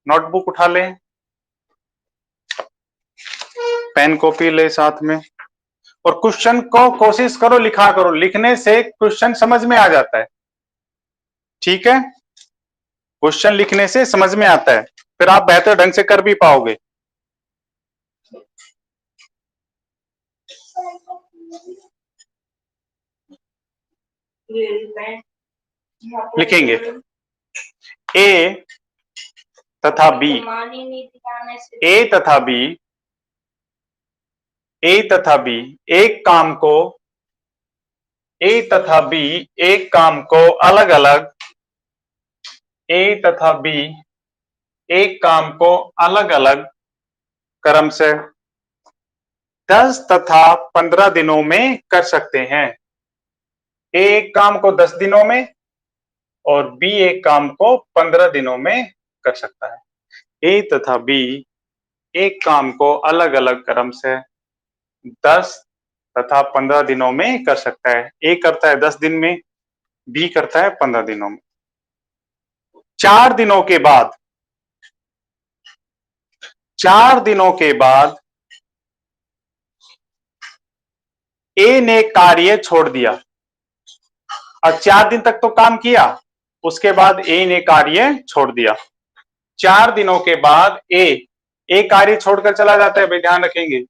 Notebook उठा ले, pen copy ले साथ में, और क्वेश्चन को कोशिश करो लिखा करो। लिखने से क्वेश्चन समझ में आ जाता है, ठीक है। क्वेश्चन लिखने से समझ में आता है, फिर आप बेहतर ढंग से कर भी पाओगे। लिखेंगे ए तथा बी, ए तथा बी, ए तथा बी एक काम को, ए तथा बी एक काम को अलग अलग, ए तथा बी एक काम को अलग अलग क्रम से 10 तथा 15 दिनों में कर सकते हैं। ए एक काम को 10 दिनों में और बी एक काम को 15 दिनों में कर सकता है। ए तथा बी एक काम को अलग अलग क्रम से 10 तथा 15 दिनों में कर सकता है। ए करता है 10 दिन में, बी करता है 15 दिनों में। 4 दिनों के बाद, 4 दिनों के बाद ए ने कार्य छोड़ दिया। अब 4 दिन तक तो काम किया, उसके बाद ए ने कार्य छोड़ दिया। 4 दिनों के बाद ए कार्य छोड़कर चला जाता है, भाई ध्यान रखेंगे।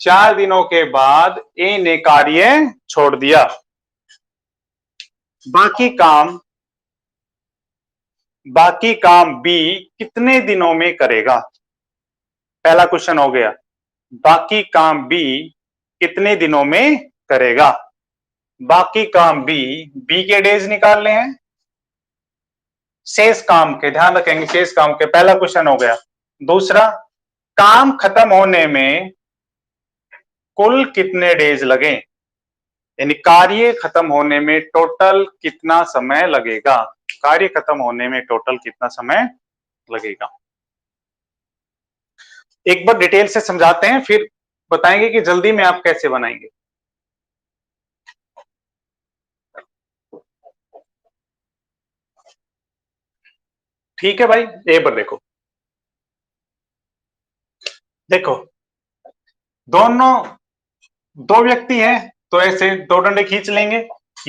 4 दिनों के बाद ए ने कार्य छोड़ दिया। बाकी काम बी कितने दिनों में करेगा? पहला क्वेश्चन हो गया, बाकी काम बी कितने दिनों में करेगा। बाकी काम बी के डेज निकालने हैं, शेष काम के, ध्यान रखेंगे शेष काम के। पहला क्वेश्चन हो गया। दूसरा, काम खत्म होने में कुल कितने डेज लगे, यानी कार्य खत्म होने में टोटल कितना समय लगेगा। कार्य खत्म होने में टोटल कितना समय लगेगा। एक बार डिटेल से समझाते हैं, फिर बताएंगे कि जल्दी में आप कैसे बनाएंगे। ठीक है भाई, एक बार देखो, देखो दोनों, दो व्यक्ति हैं तो ऐसे दो डंडे खींच लेंगे।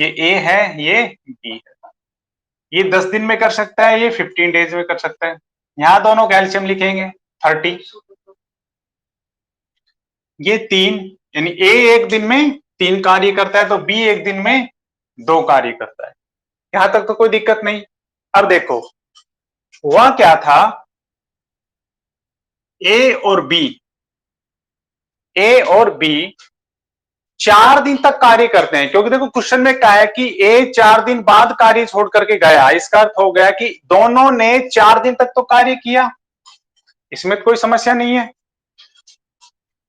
ये ए है, ये बी है। ये 10 दिन में कर सकता है, ये 15 डेज में कर सकता है। यहां दोनों कैल्शियम लिखेंगे 30। ये 3, यानी ए एक दिन में 3 कार्य करता है तो बी एक दिन में 2 कार्य करता है। यहां तक तो कोई दिक्कत नहीं। अब देखो हुआ क्या था, ए और बी 4 दिन तक कार्य करते हैं, क्योंकि देखो क्वेश्चन में क्या है कि ए 4 दिन बाद कार्य छोड़ करके गया। इसका अर्थ हो गया कि दोनों ने 4 दिन तक तो कार्य किया, इसमें कोई समस्या नहीं है।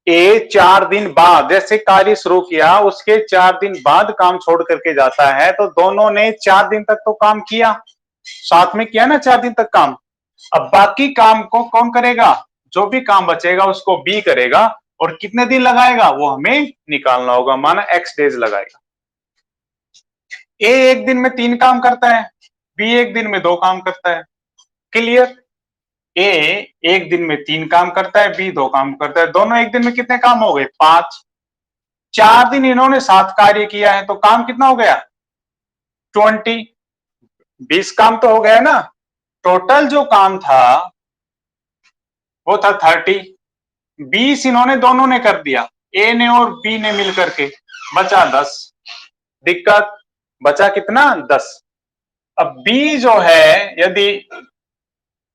ए 4 दिन बाद जैसे कार्य शुरू किया, उसके 4 दिन बाद काम छोड़ करके जाता है, तो दोनों ने 4 दिन तक तो काम किया, साथ में किया ना 4 दिन तक काम। अब बाकी काम को कौन करेगा, जो भी काम बचेगा उसको बी करेगा, और कितने दिन लगाएगा वो हमें निकालना होगा, माना एक्स डेज लगाएगा। ए एक दिन में 3 काम करता है, बी एक दिन में 2 काम करता है। क्लियर? ए एक दिन में 3 काम करता है, बी 2 काम करता है। दोनों एक दिन में कितने काम हो गए? 5। 4 दिन इन्होंने 7 कार्य किया है, तो काम कितना हो गया? 20। 20 काम तो हो गया ना। टोटल जो काम था वो था 30। 20 इन्होंने दोनों ने कर दिया, ए ने और बी ने मिलकर के, बचा 10। दिक्कत, बचा कितना? 10। अब बी जो है यदि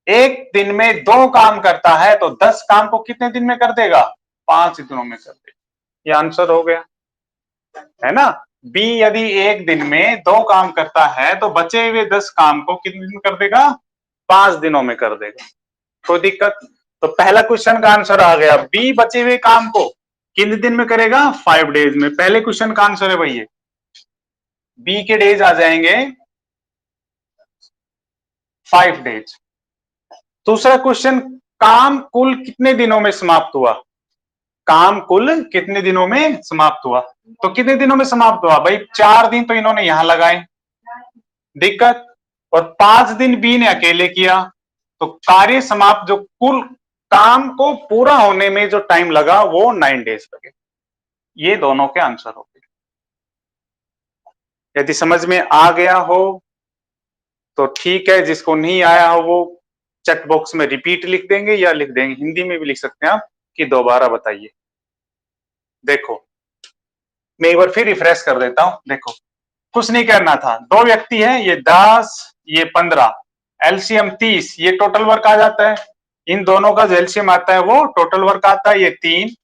एक दिन में 2 काम करता है तो 10 काम को कितने दिन में कर देगा? 5 दिनों में कर देगा। ये आंसर हो गया, है ना। बी यदि एक दिन में 2 काम करता है तो बचे हुए 10 काम को कितने दिन में कर देगा? 5 दिनों में कर देगा। कोई दिक्कत? तो पहला क्वेश्चन का आंसर आ गया, बी बचे हुए काम को कितने दिन में करेगा? 5 डेज में। पहले क्वेश्चन का आंसर है भाई ये, बी के डेज आ जाएंगे 5 डेज। दूसरा क्वेश्चन, काम कुल कितने दिनों में समाप्त हुआ? काम कुल कितने दिनों में समाप्त हुआ? तो कितने दिनों में समाप्त हुआ भाई? 4 दिन तो इन्होंने यहां लगाए, दिक्कत, और 5 दिन बी ने अकेले किया, तो कार्य समाप्त जो कुल काम को पूरा होने में जो टाइम लगा वो 9 डेज लगे। ये दोनों के आंसर हो गए। यदि समझ में आ गया हो तो ठीक है, जिसको नहीं आया हो वो चेक बॉक्स में रिपीट लिख देंगे या लिख देंगे, हिंदी में भी लिख सकते हैं आप कि दोबारा बताइए। देखो मैं एक बार फिर रिफ्रेश कर देता हूं। देखो कुछ नहीं करना था, दो व्यक्ति हैं, ये 10 ये 15, एलसीएम 30, ये टोटल वर्क आ जाता है। इन दोनों का जो एलसीएम आता है वो टोटल वर्क आता है, ये 3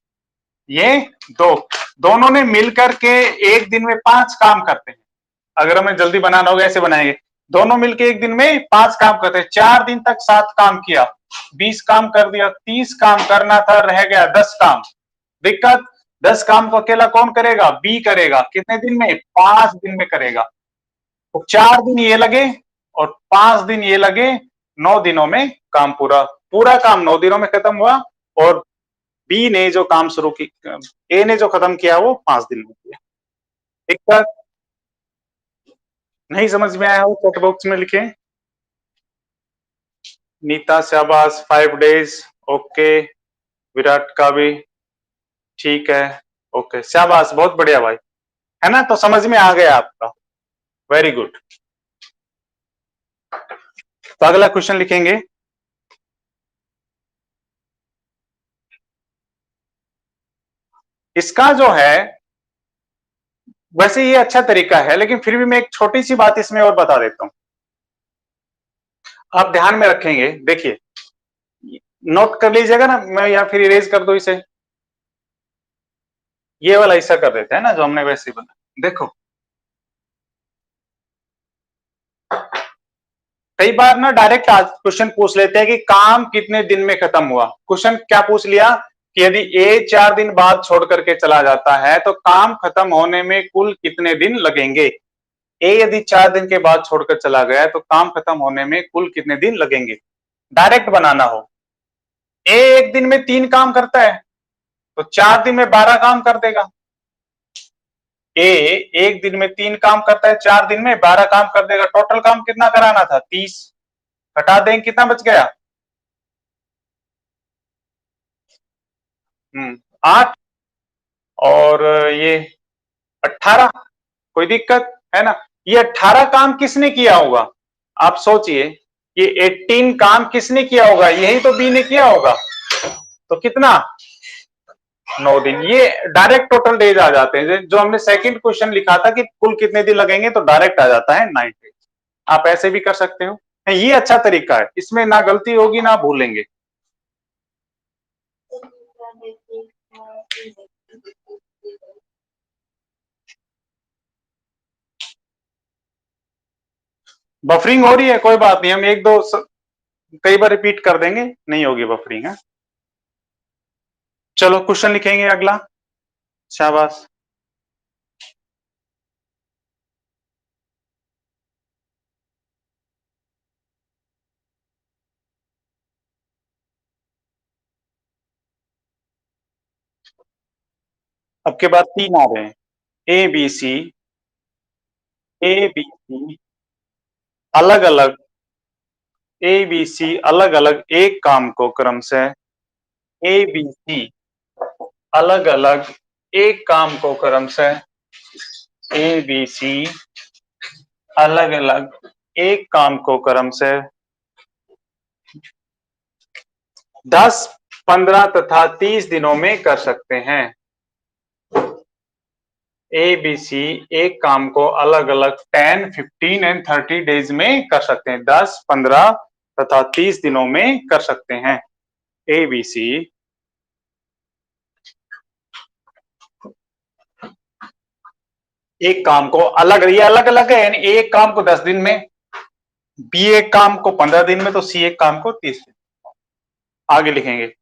ये 2। दोनों ने मिलकर के एक दिन में 5 काम करते हैं। अगर हमें जल्दी बनाना होगा ऐसे बनाएंगे, दोनों मिलकर एक दिन में 5 काम करते हैं। 4 दिन तक 7 काम किया, 20 काम कर दिया, 30 काम करना था, रह गया 10 काम। दिक्कत 10 काम को अकेला कौन करेगा? बी करेगा। कितने दिन में? 5 दिन में करेगा। तो 4 दिन ये लगे और 5 दिन ये लगे, 9 दिनों में काम पूरा। पूरा काम 9 दिनों में खत्म हुआ और बी ने जो काम शुरू की, ए ने जो खत्म किया वो 5 दिन में किया। दिक्कत नहीं समझ में आया हो चैट बॉक्स में लिखे। नीता शाबाश 5 डेज, ओके। विराट का भी ठीक है, ओके शाबाश, बहुत बढ़िया भाई, है ना? तो समझ में आ गया आपका, वेरी गुड। तो अगला क्वेश्चन लिखेंगे। इसका जो है, वैसे ये अच्छा तरीका है लेकिन फिर भी मैं एक छोटी सी बात इसमें और बता देता हूं, आप ध्यान में रखेंगे। देखिए नोट कर लीजिएगा ना, मैं या फिर इरेज कर दो इसे, ये वाला ऐसा कर देते हैं ना जो हमने वैसे ही बना। देखो कई बार ना डायरेक्ट क्वेश्चन पूछ लेते हैं कि काम कितने दिन में खत्म हुआ। क्वेश्चन क्या पूछ लिया कि यदि ए 4 दिन बाद छोड़ करके चला जाता है तो काम खत्म होने में कुल कितने दिन लगेंगे। ए यदि 4 दिन के बाद छोड़कर चला गया तो काम खत्म होने में कुल कितने दिन लगेंगे। डायरेक्ट बनाना हो, ए एक दिन में 3 काम करता है तो 4 दिन में 12 काम कर देगा। ए एक दिन में 3 काम करता है, 4 दिन में 12 काम कर देगा। टोटल काम कितना कराना था? 30। घटा देंगे, कितना बच गया? 8 और ये 18। कोई दिक्कत है ना? ये 18 काम किसने किया होगा? आप सोचिए, ये 18 काम किसने किया होगा? यही तो बी ने किया होगा। तो कितना? 9 दिन। ये डायरेक्ट टोटल डेज आ जाते हैं। जो हमने सेकंड क्वेश्चन लिखा था कि कुल कितने दिन लगेंगे, तो डायरेक्ट आ जाता है 9 डेज। आप ऐसे भी कर सकते हो, ये अच्छा तरीका है, इसमें ना गलती होगी ना भूलेंगे। बफरिंग हो रही है, कोई बात नहीं, हम एक दो कई बार रिपीट कर देंगे, नहीं होगी बफरिंग है। चलो क्वेश्चन लिखेंगे अगला। शाबाश। अब के बाद 3 आ रहे हैं, A B C, A B C अलग अलग, ए बी सी अलग अलग एक काम को क्रम से, ए बी सी अलग अलग एक काम को क्रम से, ए बी सी अलग अलग एक काम को क्रम से 10, 15 तथा 30 दिनों में कर सकते हैं। ए बी सी एक काम को अलग अलग 10, 15 एंड 30 डेज में कर सकते हैं। 10, 15 तथा 30 दिनों में कर सकते हैं। ए बी सी एक काम को अलग, ये अलग अलग है, यानी एक काम को 10 दिन में, बी एक काम को 15 दिन में, तो सी एक काम को 30 दिन। आगे लिखेंगे।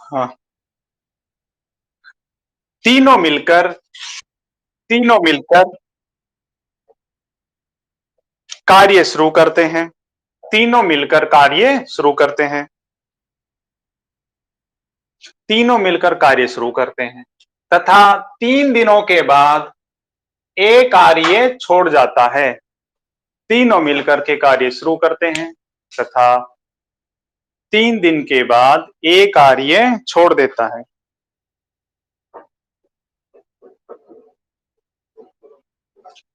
हाँ, तीनों मिलकर, तीनों मिलकर कार्य शुरू करते हैं। तीनों मिलकर कार्य शुरू करते हैं। तीनों मिलकर कार्य शुरू करते हैं तथा 3 दिनों के बाद एक कार्य छोड़ जाता है। तीनों मिलकर के कार्य शुरू करते हैं तथा 3 दिन के बाद ए कार्य छोड़ देता है।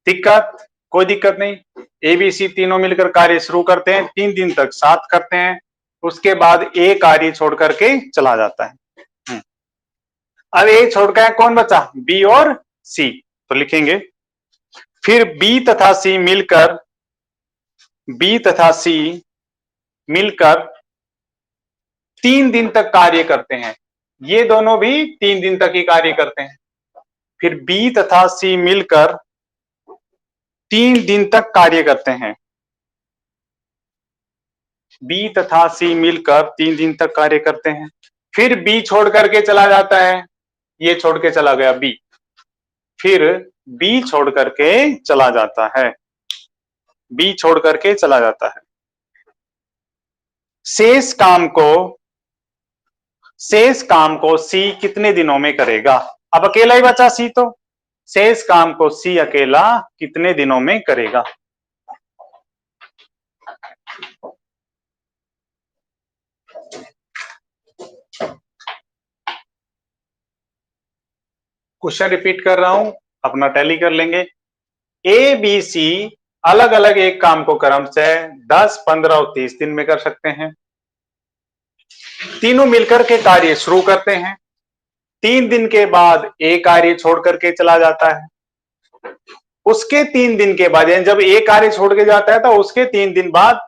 दिक्कत? कोई दिक्कत नहीं। ए बी सी तीनों मिलकर कार्य शुरू करते हैं, 3 दिन तक साथ करते हैं, उसके बाद ए कार्य छोड़ करके चला जाता है। अब ए छोड़कर कौन बचा? बी और सी। तो लिखेंगे फिर बी तथा सी मिलकर 3 दिन तक कार्य करते हैं। ये दोनों भी 3 दिन तक ही कार्य करते हैं। फिर बी तथा सी मिलकर 3 दिन तक कार्य करते हैं। बी तथा सी मिलकर 3 दिन तक कार्य करते हैं। फिर बी छोड़ करके चला जाता है, ये छोड़ के चला गया बी, फिर बी छोड़ करके चला जाता है, बी छोड़ करके चला जाता है। शेष काम को सी कितने दिनों में करेगा? अब अकेला ही बचा सी, तो शेष काम को सी अकेला कितने दिनों में करेगा? क्वेश्चन रिपीट कर रहा हूं, अपना टैली कर लेंगे। ए बी सी अलग अलग एक काम को क्रमशः 10, 15 और 30 दिन में कर सकते हैं। तीनों मिलकर के कार्य शुरू करते हैं, 3 दिन के बाद ए कार्य छोड़ करके चला जाता है। उसके 3 दिन के बाद, यानी जब ए कार्य छोड़ के जाता है तो उसके 3 दिन बाद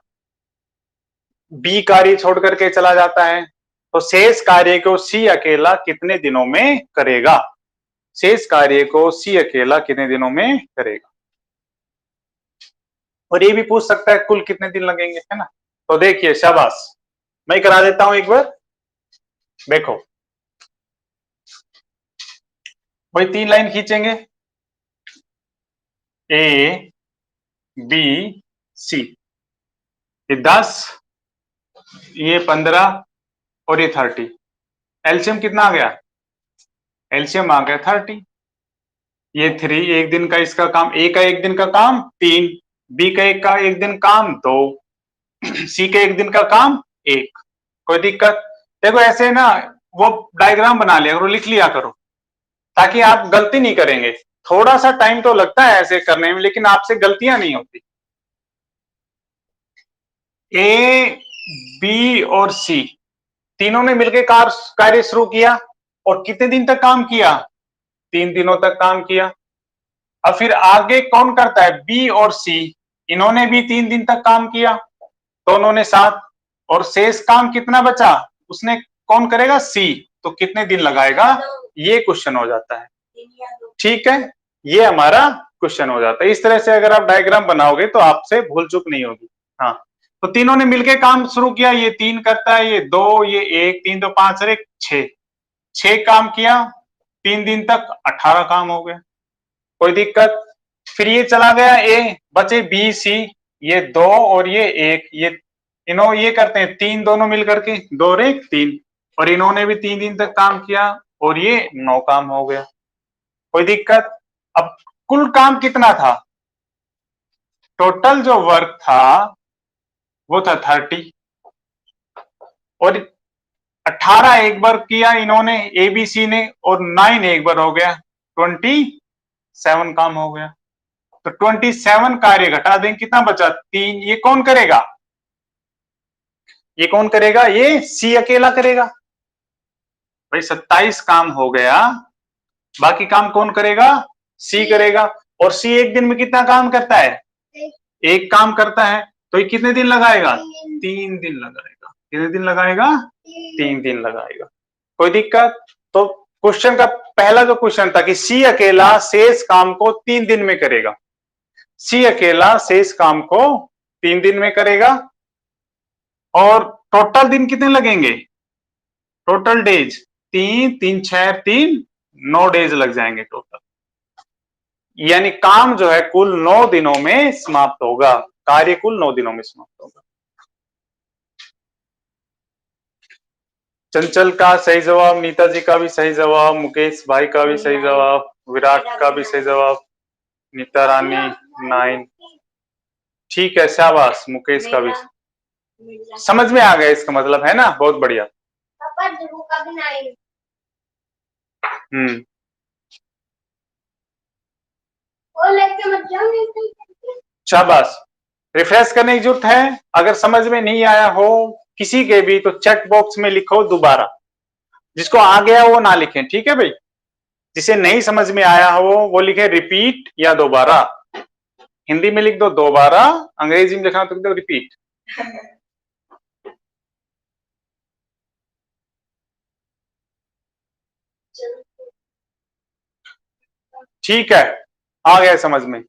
बी कार्य छोड़ करके चला जाता है। तो शेष कार्य को सी अकेला कितने दिनों में करेगा? शेष कार्य को सी अकेला कितने दिनों में करेगा? और ये भी पूछ सकता है कुल कितने दिन लगेंगे, है ना। तो देखिए, शाबाश, मैं करा देता हूं एक बार। देखो, वही 3 लाइन खींचेंगे, ए बी सी, ये 10, ये 15 और ये 30। एलसीएम कितना आ गया? एलसीएम आ गया 30। ये 3 एक दिन का इसका काम, ए का एक दिन का काम 3, बी का एक दिन काम 2, सी के एक दिन का काम 1। कोई दिक्कत? देखो ऐसे ना, वो डायग्राम बना लिया करो, लिख लिया करो, ताकि आप गलती नहीं करेंगे। थोड़ा सा टाइम तो लगता है ऐसे करने में, लेकिन आपसे गलतियां नहीं होती। ए बी और सी तीनों ने मिलकर कार्य शुरू किया, और कितने दिन तक काम किया? 3 दिनों तक काम किया। अब फिर आगे कौन करता है? बी और सी, इन्होंने भी 3 दिन तक काम किया, दोनों ने साथ, और शेष काम कितना बचा? उसने कौन करेगा? सी। तो कितने दिन लगाएगा? ये क्वेश्चन हो जाता है। ठीक है, ये हमारा क्वेश्चन हो जाता है। इस तरह से अगर आप डायग्राम बनाओगे तो आपसे भूल चूक नहीं होगी। हाँ, तो तीनों ने मिलकर काम शुरू किया, ये 3 करता है, ये 2, ये 1, 3 तो 5 और 1 6 काम किया 3 दिन तक, 18 काम हो गया। कोई दिक्कत? फिर ये चला गया ए, बचे बी सी, ये 2 और ये 1, ये करते हैं 3 दोनों मिलकर के, 2 और 1 3, और इन्होंने भी 3 दिन तक काम किया, और ये 9 काम हो गया। कोई दिक्कत? अब कुल काम कितना था? टोटल जो वर्क था वो था 30, और 18 एक बार किया इन्होंने, एबीसी ने, और 9 एक बार हो गया, 27 काम हो गया। तो 27 कार्य घटा दें, कितना बचा? 3। ये कौन करेगा? ये कौन करेगा? ये सी अकेला करेगा। भाई 27 काम हो गया, बाकी काम कौन करेगा? सी करेगा। और सी एक दिन में कितना काम करता है? एक काम करता है। तो ये कितने दिन लगाएगा? 3 दिन लगाएगा। कितने दिन लगाएगा? 3 दिन लगाएगा। कोई दिक्कत? तो क्वेश्चन का पहला जो क्वेश्चन था कि सी अकेला शेष काम को 3 दिन में करेगा, सी अकेला शेष काम को 3 दिन में करेगा, और टोटल दिन कितने लगेंगे? टोटल डेज 3 3 6 3 9 डेज लग जाएंगे टोटल। यानी काम जो है कुल 9 दिनों में समाप्त होगा, कार्य कुल 9 दिनों में समाप्त होगा। चंचल का सही जवाब, नीता जी का भी सही जवाब, मुकेश भाई का भी सही जवाब, विराट का भी सही जवाब, नीता रानी 9। ठीक है, शाबाश, मुकेश का भी समझ में आ गया, इसका मतलब है ना, बहुत बढ़िया। पापा ध्रुव का भी 9। वो लेके मत जाओ नहीं तो। शाबाश। रिफ्रेश करने की जरूरत है, अगर समझ में नहीं आया हो किसी के भी तो चैट बॉक्स में लिखो दोबारा, जिसको आ गया वो ना लिखें, ठीक है भाई। जिसे नहीं समझ में आया हो वो लिखे रिपीट या दोबारा। हिंदी में लिख दो दोबारा, अंग्रेजी में लिखना तो लिख दो रिपीट। ठीक है, आ गया समझ में।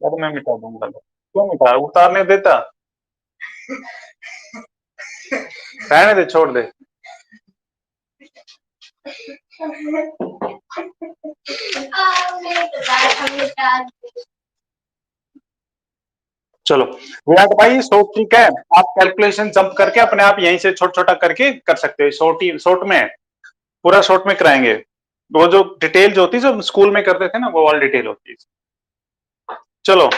अब मैं मिटा दूंगा, क्यों मिटा, उतारने देता, रहने दे, छोड़ दे। चलो विराट भाई, शॉर्ट ट्रिक है, आप कैलकुलेशन जंप करके अपने आप यहीं से छोटा छोटा करके कर सकते हो, शॉर्ट में है, पूरा शॉर्ट में कराएंगे। वो जो डिटेल जो होती है जो स्कूल में करते थे ना, वो वाली डिटेल होती है। चलो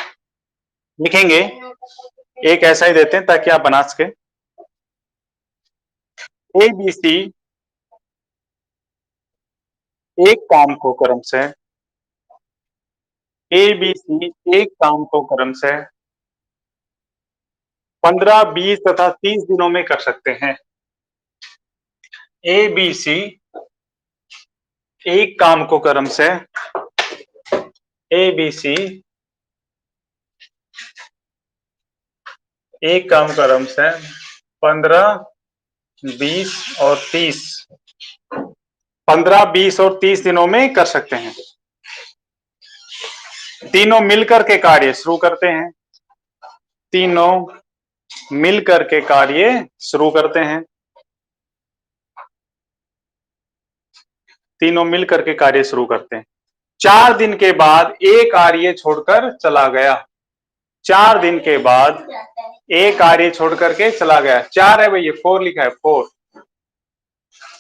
लिखेंगे, एक ऐसा ही देते हैं ताकि आप बना सके। ए बी सी एक काम को क्रम से, ए बी सी एक काम को क्रम से 15, 20 तथा 30 दिनों में कर सकते हैं। ए बी सी एक काम को क्रम से, ए बी सी एक काम क्रम से 15, 20 और 30, 15, 20 और 30 दिनों में कर सकते हैं। तीनों मिलकर के कार्य शुरू करते हैं, तीनों मिलकर के कार्य शुरू करते हैं, तीनों मिलकर के कार्य शुरू करते हैं। 4 दिन के बाद एक कार्य छोड़कर चला गया, 4 दिन के बाद एक कार्य छोड़ करके चला गया, 4 है भैया, 4 लिखा है, 4।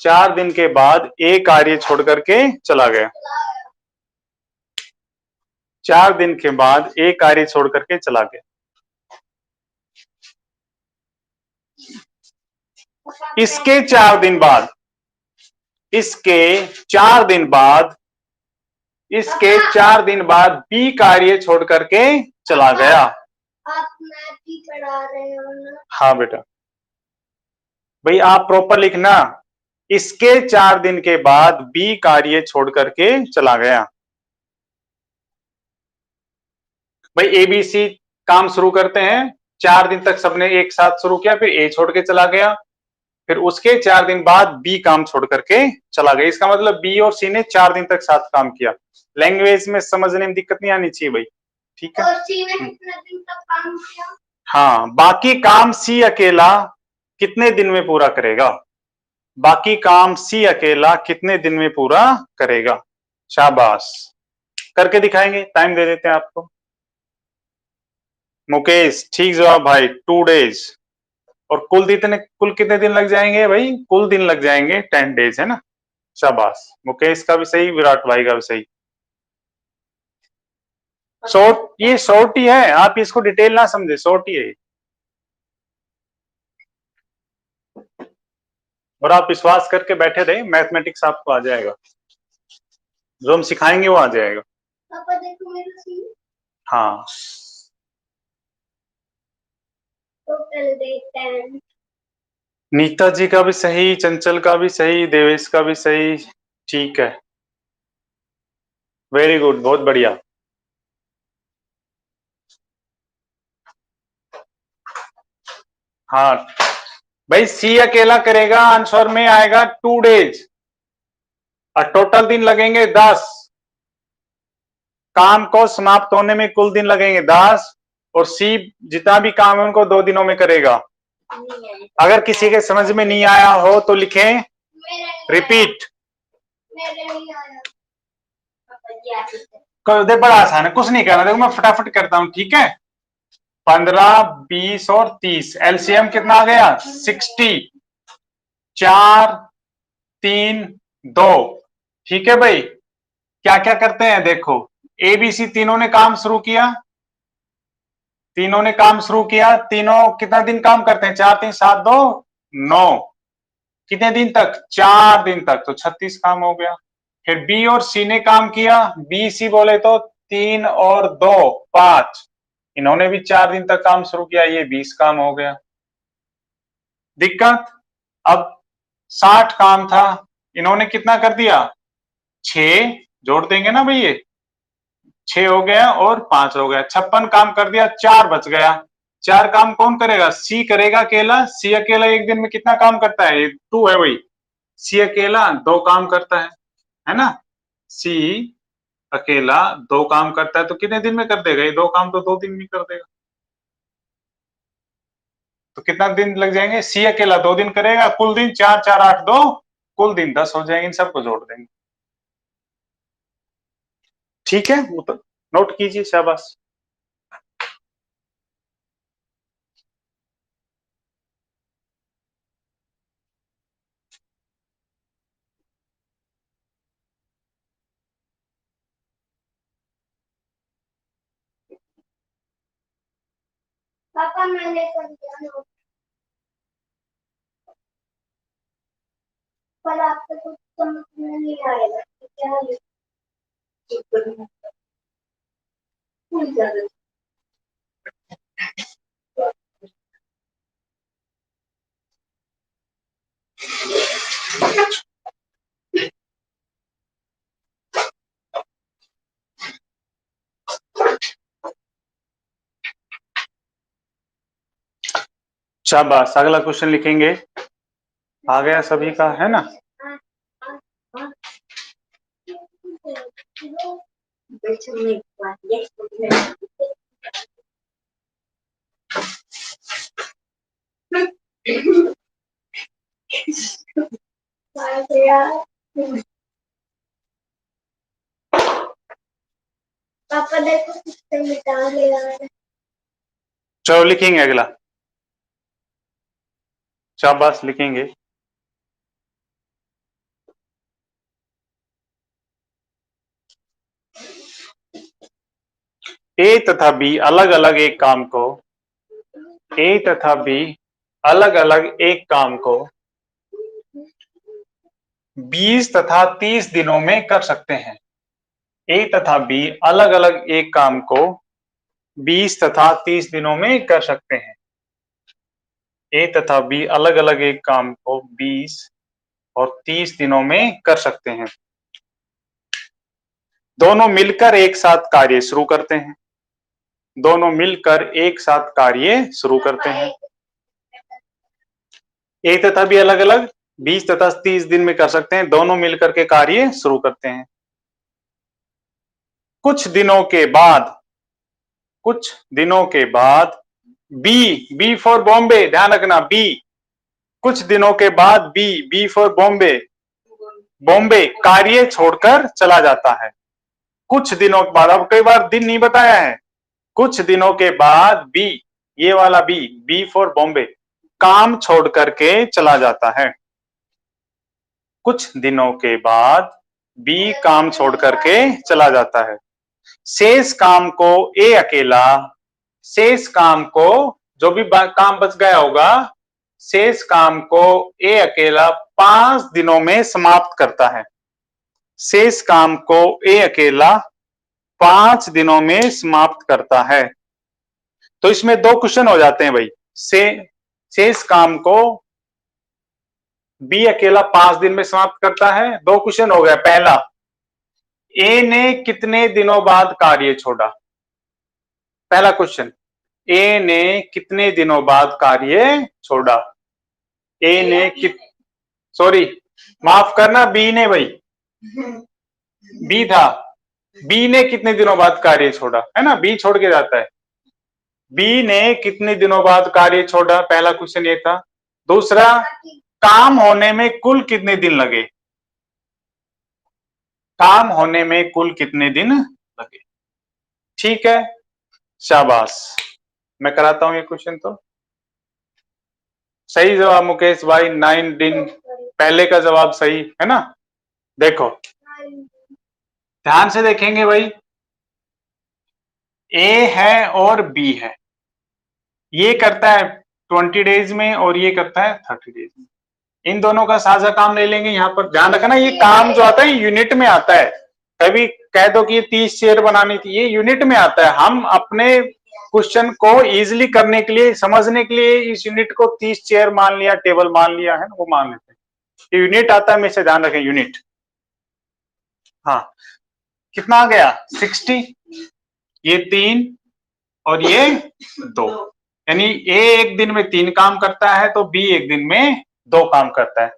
4 दिन के बाद एक कार्य छोड़ करके चला गया, 4 दिन के बाद एक कार्य छोड़ करके चला गया। इसके 4 दिन बाद, इसके 4 दिन बाद, इसके 4 दिन बाद बी कार्य छोड़ करके चला गया। आप मैथ ही पढ़ा रहे हो ना? हाँ बेटा, भाई आप प्रॉपर लिखना, इसके 4 दिन के बाद बी कार्य छोड़ करके चला गया। भाई एबीसी काम शुरू करते हैं, 4 दिन तक सबने एक साथ शुरू किया, फिर ए छोड़ के चला गया, फिर उसके 4 दिन बाद बी काम छोड़ करके चला गया। इसका मतलब बी और सी ने 4 दिन तक साथ काम किया। लैंग्वेज में समझने में दिक्कत नहीं आनी चाहिए भाई, ठीक है। और सी ने कितने दिन तक काम किया? हाँ, बाकी काम सी अकेला कितने दिन में पूरा करेगा, बाकी काम सी अकेला कितने दिन में पूरा करेगा। शाबाश, करके दिखाएंगे, टाइम दे देते हैं आपको। मुकेश ठीक जवाब भाई, 2 डेज। और कुल कितने दिन लग जाएंगे भाई, कुल दिन लग जाएंगे 10 डेज, है ना। शाबाश, मुकेश का भी सही, विराट भाई का भी सही। शॉर्ट, ये शॉर्ट ही है, आप इसको डिटेल ना समझे, शॉर्ट ही है। और आप विश्वास करके बैठे रहे, मैथमेटिक्स आपको आ जाएगा, जो हम सिखाएंगे वो आ जाएगा। पापा देखो मेरा सी। हाँ, टोटल डे 10। नीता जी का भी सही, चंचल का भी सही, देवेश का भी सही, ठीक है, वेरी गुड, बहुत बढ़िया। हाँ भाई, सी अकेला करेगा, आंसर में आएगा 2 डेज, और टोटल दिन लगेंगे 10, काम को समाप्त होने में कुल दिन लगेंगे 10, और सी जितना भी काम है उनको 2 दिनों में करेगा। अगर किसी के समझ में नहीं आया हो तो लिखें रिपीट। बड़ा आसान है, कुछ नहीं करना, देखो मैं फटाफट करता हूं, ठीक है। 15, 20 और 30, एलसीएम कितना आ गया, 60, 4, 3, 2, ठीक है भाई। क्या क्या करते हैं देखो, ए बी सी तीनों ने काम शुरू किया, तीनों ने काम शुरू किया, तीनों कितना दिन काम करते हैं? 4 3 7 2 9, कितने दिन तक? 4 दिन तक, तो 36 काम हो गया। फिर बी और सी ने काम किया, बी सी बोले तो 3 और 2 5, इन्होंने भी 4 दिन तक काम शुरू किया, ये 20 काम हो गया। दिक्कत? अब 60 काम था, इन्होंने कितना कर दिया? 6 जोड़ देंगे ना भाई, ये 6 हो गया और 5 हो गया, 56 काम कर दिया, 4 बच गया। 4 काम कौन करेगा? सी करेगा अकेला। सी अकेला एक दिन में कितना काम करता है? 2 है वही, सी अकेला 2 काम करता है ना? सी अकेला 2 काम करता है, तो कितने दिन में कर देगा? ये 2 काम तो 2 दिन में कर देगा। तो कितना दिन लग जाएंगे? सी अकेला 2 दिन करेगा, कुल दिन 4 4 8 2, कुल दिन 10 हो जाएंगे। इन सबको जोड़ देंगे। ठीक है, वो तो नोट कीजिए, शाबाश। पापा मैंने कर दिया नोट। पर आपको कुछ समझ में नहीं आएगा कि क्या लिखना है। शाबाश, अगला क्वेश्चन लिखेंगे। आ गया सभी का, है ना? पापा देखो कितने मिटा लिया है। चलो लिखेंगे अगला, शाबाश, लिखेंगे। ए तथा बी अलग अलग एक काम को, ए तथा बी अलग अलग एक काम को 20 तथा 30 दिनों में कर सकते हैं। ए तथा बी अलग अलग एक काम को 20 तथा 30 दिनों में कर सकते हैं। ए तथा बी अलग अलग एक काम को 20 और 30 दिनों में कर सकते हैं। दोनों मिलकर एक साथ कार्य शुरू करते हैं। दोनों मिलकर एक साथ कार्य शुरू करते हैं। ए तथा बी अलग अलग 20 तथा 30 दिन में कर सकते हैं। दोनों मिलकर के कार्य शुरू करते हैं। कुछ दिनों के बाद, कुछ दिनों के बाद बी फॉर बॉम्बे, ध्यान रखना, बी, कुछ दिनों के बाद बी फॉर बॉम्बे, बॉम्बे कार्य छोड़कर चला जाता है। कुछ दिनों के बाद, अब कई बार दिन नहीं बताया है, कुछ दिनों के बाद बी, ये वाला बी फॉर बॉम्बे काम छोड़ करके चला जाता है। कुछ दिनों के बाद बी काम छोड़ करके चला जाता है। शेष काम को ए अकेला, शेष काम को, जो भी काम बच गया होगा, शेष काम को ए अकेला 5 दिनों में समाप्त करता है। शेष काम को ए अकेला 5 दिनों में समाप्त करता है। तो इसमें 2 क्वेश्चन हो जाते हैं भाई। शेष काम को बी अकेला 5 दिन में समाप्त करता है। 2 क्वेश्चन हो गया। पहला, ए ने कितने दिनों बाद कार्य छोड़ा? पहला क्वेश्चन, ए ने कितने दिनों बाद कार्य छोड़ा? ए ने सॉरी, माफ करना, बी ने भाई, बी था, बी ने कितने दिनों बाद कार्य छोड़ा, है ना? बी छोड़ के जाता है। बी ने कितने दिनों बाद कार्य छोड़ा, पहला क्वेश्चन ये था। दूसरा, काम होने में कुल कितने दिन लगे? काम होने में कुल कितने दिन लगे? ठीक है, शाबाश। मैं कराता हूं ये क्वेश्चन। तो सही जवाब मुकेश भाई, 9 दिन, पहले का जवाब सही है ना? देखो ध्यान से देखेंगे भाई, ए है और बी है, ये करता है 20 डेज में और ये करता है 30 डेज में। इन दोनों का साझा काम ले लेंगे। यहाँ पर ध्यान रखना, ये काम जो आता है यूनिट में आता है। कभी कह दो कि ये 30 चेयर बनानी थी, ये यूनिट में आता है। हम अपने क्वेश्चन को इजीली करने के लिए, समझने के लिए इस यूनिट को 30 चेयर मान लिया, टेबल मान लिया है, वो मान लेते हैं। यूनिट आता है, हमेशा ध्यान रखें यूनिट। हाँ, कितना आ गया 60, ये 3 और ये 2, यानी ए एक दिन में 3 काम करता है तो बी एक दिन में 2 काम करता है।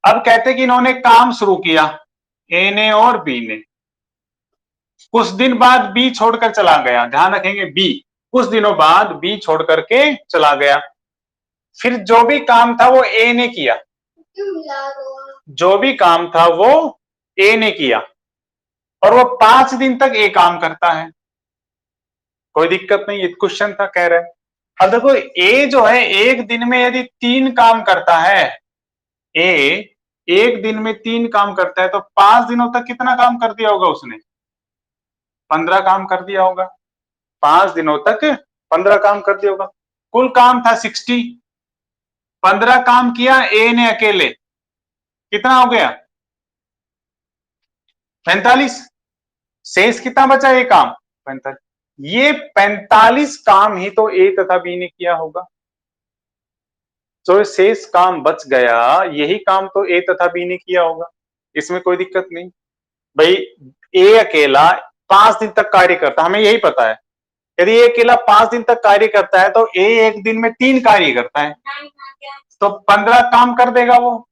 अब कहते हैं कि इन्होंने काम शुरू किया, ए ने और बी ने। कुछ दिन बाद बी छोड़कर चला गया, ध्यान रखेंगे बी, कुछ दिनों बाद बी छोड़ करके चला गया। फिर जो भी काम था वो ए ने किया, जो भी काम था वो ए ने किया, और वो 5 दिन तक ए काम करता है। कोई दिक्कत नहीं, ये क्वेश्चन था कह रहे हैं। अब देखो ए जो है एक दिन में यदि 3 काम करता है, ए एक दिन में 3 काम करता है तो 5 दिनों तक कितना काम कर दिया होगा उसने? 15 काम कर दिया होगा। 5 दिनों तक 15 काम कर दिया होगा। कुल काम था 60, 15 काम किया ए ने अकेले, कितना हो गया? 45। शेष कितना बचा? ये काम 45। ये 45 काम ही तो ए तथा बी ने किया होगा। जो शेष काम बच गया, यही काम तो ए तथा बी ने किया होगा। इसमें कोई दिक्कत नहीं भाई। ए अकेला 5 दिन तक कार्य करता, हमें यही पता है। यदि ए अकेला 5 दिन तक कार्य करता है तो ए एक दिन में 3 कार्य करता है, तो 15 काम कर देगा वो।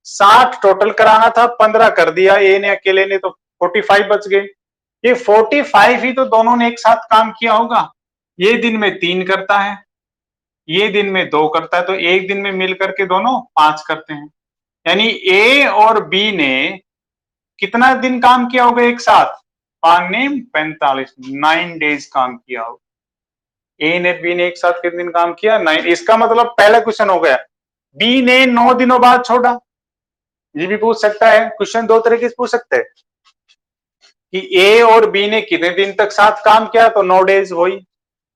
60 टोटल कराना था, 15 कर दिया ए ने अकेले ने, तो 45 बच गए। ये 45 ही तो दोनों ने एक साथ काम किया होगा। ये दिन में 3 करता है, ये दिन में 2 करता है, तो एक दिन में मिलकर के दोनों 5 करते हैं। यानी ए और बी ने कितना दिन काम किया होगा एक साथ? 5 ने 45, 9 डेज काम किया होगा। ए ने बी ने एक साथ कितने दिन काम किया? 9। इसका मतलब पहला क्वेश्चन हो गया। बी ने 9 दिनों बाद छोड़ा, ये भी पूछ सकता है। क्वेश्चन दो तरीके से पूछ सकते हैं कि ए और बी ने कितने दिन तक साथ काम किया, तो 9 डेज हुई।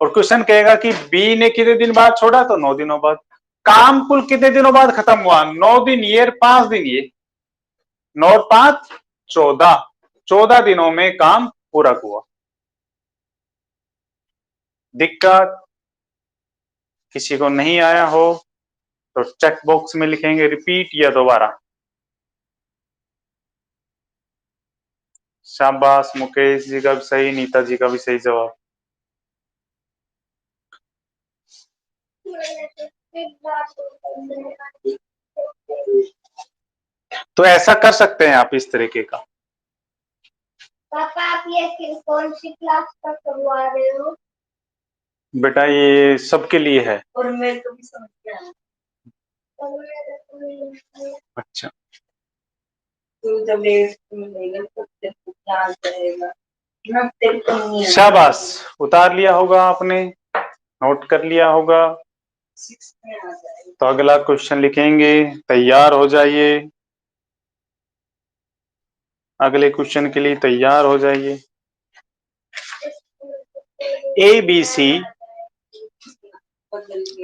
और क्वेश्चन कहेगा कि बी ने कितने दिन बाद छोड़ा, तो 9 दिनों बाद। काम कुल कितने दिनों बाद खत्म हुआ? 9 दिन ये, 5 दिन ये, 9 और 5 14, 14 दिनों में काम पूरा हुआ। दिक्कत किसी को नहीं आया हो तो चेक बॉक्स में लिखेंगे रिपीट या दोबारा। शाबाश, मुकेश जी का भी सही, नीता जी का भी सही जवाब। तो ऐसा कर सकते हैं आप इस तरीके का। पापा आप ये कौन सी क्लास का करवा रहे हो? बेटा ये सबके लिए है। और मैं तो भी समझ गया। अच्छा, तो जब मिलेगा तो तेरे को याद रहेगा ना, तेरे को नहीं आएगा। शाबाश, उतार लिया होगा आपने, नोट कर लिया होगा। 6 में आ जाएगा। तो अगला क्वेश्चन लिखेंगे, तैयार हो जाइए। अगले क्वेश्चन के लिए तैयार हो जाइए। ए बी सी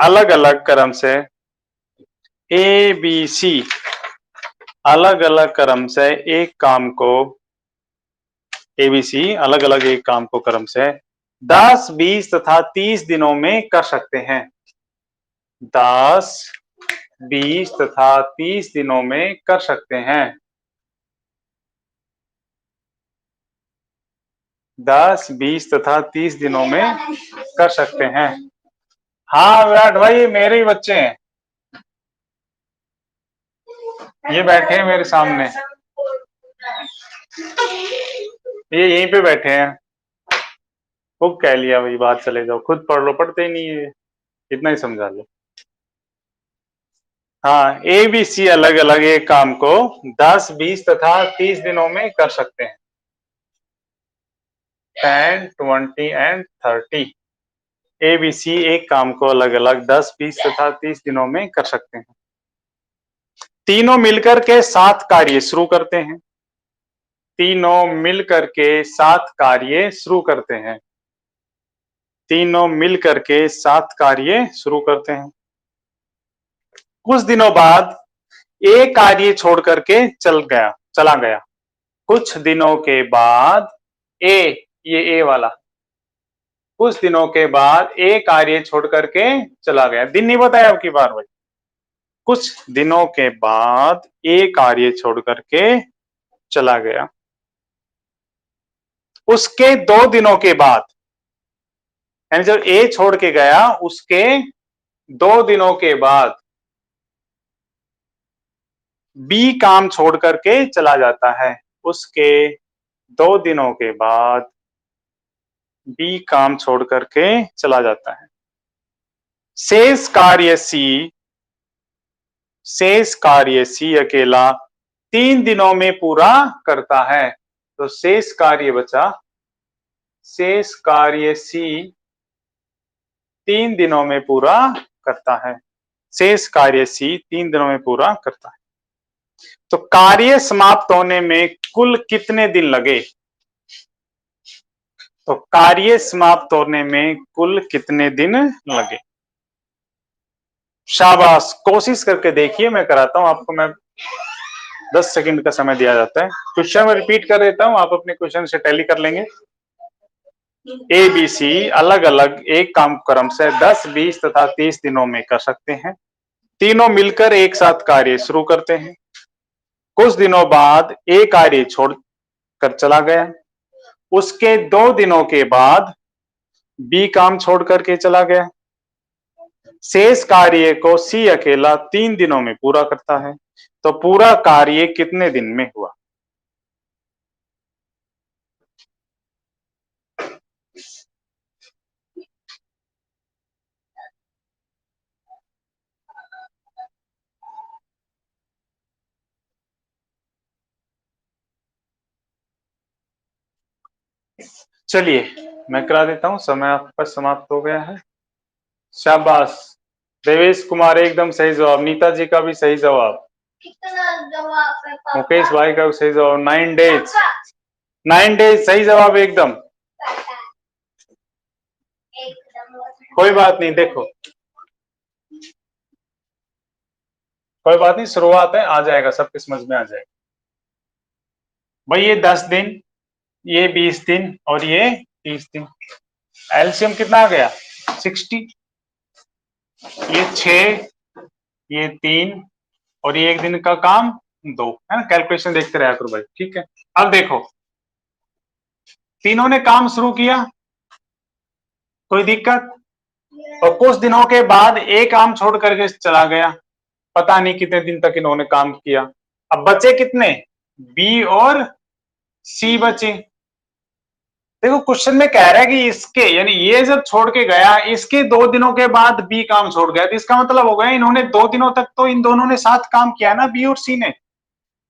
अलग अलग क्रम से, ए बी सी अलग अलग क्रम से एक काम को, एबीसी अलग अलग एक काम को क्रम से 10, 20 तथा 30 दिनों में कर सकते हैं। 10, 20 तथा 30 दिनों में कर सकते हैं। 10, 20 तथा 30 दिनों में कर सकते हैं। हाँ विराट भाई, मेरे ही बच्चे हैं, ये बैठे हैं मेरे सामने, ये यहीं पे बैठे हैं। खूब कह लिया भाई, बात चले जाओ, खुद पढ़ लो, पढ़ते ही नहीं है, इतना ही समझा लो। हाँ, ए बी सी अलग अलग एक काम को 10, 20 तथा 30 दिनों में कर सकते हैं। 10, 20 एंड 30। ए बी सी एक काम को अलग अलग 10, 20 तथा 30 दिनों में कर सकते हैं। तीनों मिलकर के 7 कार्य शुरू करते हैं। तीनों मिलकर के 7 कार्य शुरू करते हैं। तीनों मिल करके 7 कार्य शुरू करते हैं। कुछ दिनों बाद एक कार्य छोड़ करके चला गया। कुछ दिनों के बाद ये ए वाला, कुछ दिनों के बाद ए कार्य छोड़ करके चला गया। दिन नहीं बताया आपकी बार भाई। कुछ दिनों के बाद ए कार्य छोड़ करके चला गया। उसके 2 दिनों के बाद, यानी जब ए छोड़ के गया उसके 2 दिनों के बाद बी काम छोड़ करके चला जाता है। उसके 2 दिनों के बाद बी काम छोड़ करके चला जाता है। शेष कार्य सी अकेला 3 दिनों में पूरा करता है। तो शेष कार्य बचा, शेष कार्य सी 3 दिनों में पूरा करता है। शेष कार्य सी 3 दिनों में पूरा करता है। तो कार्य समाप्त होने में कुल कितने दिन लगे? तो कार्य समाप्त होने में कुल कितने दिन लगे? शाबाश, कोशिश करके देखिए। मैं कराता हूं आपको। मैं 10 सेकंड का समय दिया जाता है। क्वेश्चन में रिपीट कर देता हूं, आप अपने क्वेश्चन से टैली कर लेंगे। ए बी सी अलग अलग एक काम क्रम से 10, 20 तथा 30 दिनों में कर सकते हैं। तीनों मिलकर एक साथ कार्य शुरू करते हैं। कुछ दिनों बाद ए कार्य छोड़ कर चला गया। उसके 2 दिनों के बाद बी काम छोड़ करके चला गया। शेष कार्य को सी अकेला 3 दिनों में पूरा करता है। तो पूरा कार्य कितने दिन में हुआ? चलिए मैं करा देता हूं। समय आपका समाप्त हो गया है। शाबाश, देवेश कुमार एकदम सही जवाब। नीता जी का भी सही जवाब। कितना जवाब है पापा? मुकेश भाई का भी सही जवाब। 9 डेज, 9 डेज सही जवाब एकदम। कोई बात नहीं, देखो कोई बात नहीं, शुरुआत है, आ जाएगा, सबके समझ में आ जाएगा। भाई ये 10 दिन, ये 20 दिन और ये 30 दिन। एलसीएम कितना आ गया? 60। ये 6, ये 3 और ये 1 दिन का काम 2 है ना। कैलकुलेशन देखते रहा करो भाई, ठीक है। अब देखो, तीनों ने काम शुरू किया, कोई दिक्कत? और कुछ दिनों के बाद एक काम छोड़ करके चला गया। पता नहीं कितने दिन तक इन्होंने काम किया। अब बचे कितने? बी और सी बचे। देखो क्वेश्चन में कह रहा है कि इसके, यानी ये जब छोड़ के गया, इसके 2 दिनों के बाद बी काम छोड़ गया। तो इसका मतलब हो गया इन्होंने 2 दिनों तक तो इन दोनों ने साथ काम किया ना, बी और सी ने।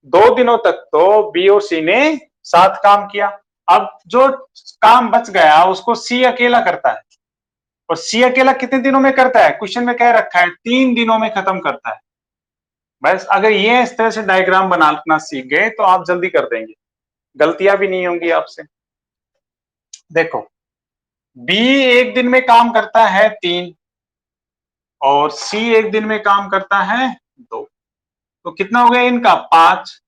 2 दिनों तक तो बी और सी ने साथ काम किया। अब जो काम बच गया उसको सी अकेला करता है। और सी अकेला कितने दिनों में करता है? क्वेश्चन में कह रखा है 3 दिनों में खत्म करता है। बस अगर ये इस तरह से डायग्राम बनाना सीख गए तो आप जल्दी कर देंगे, गलतियां भी नहीं होंगी आपसे। देखो, बी 1 दिन में काम करता है 3 और सी 1 दिन में काम करता है 2। तो कितना हो गया इनका? 5।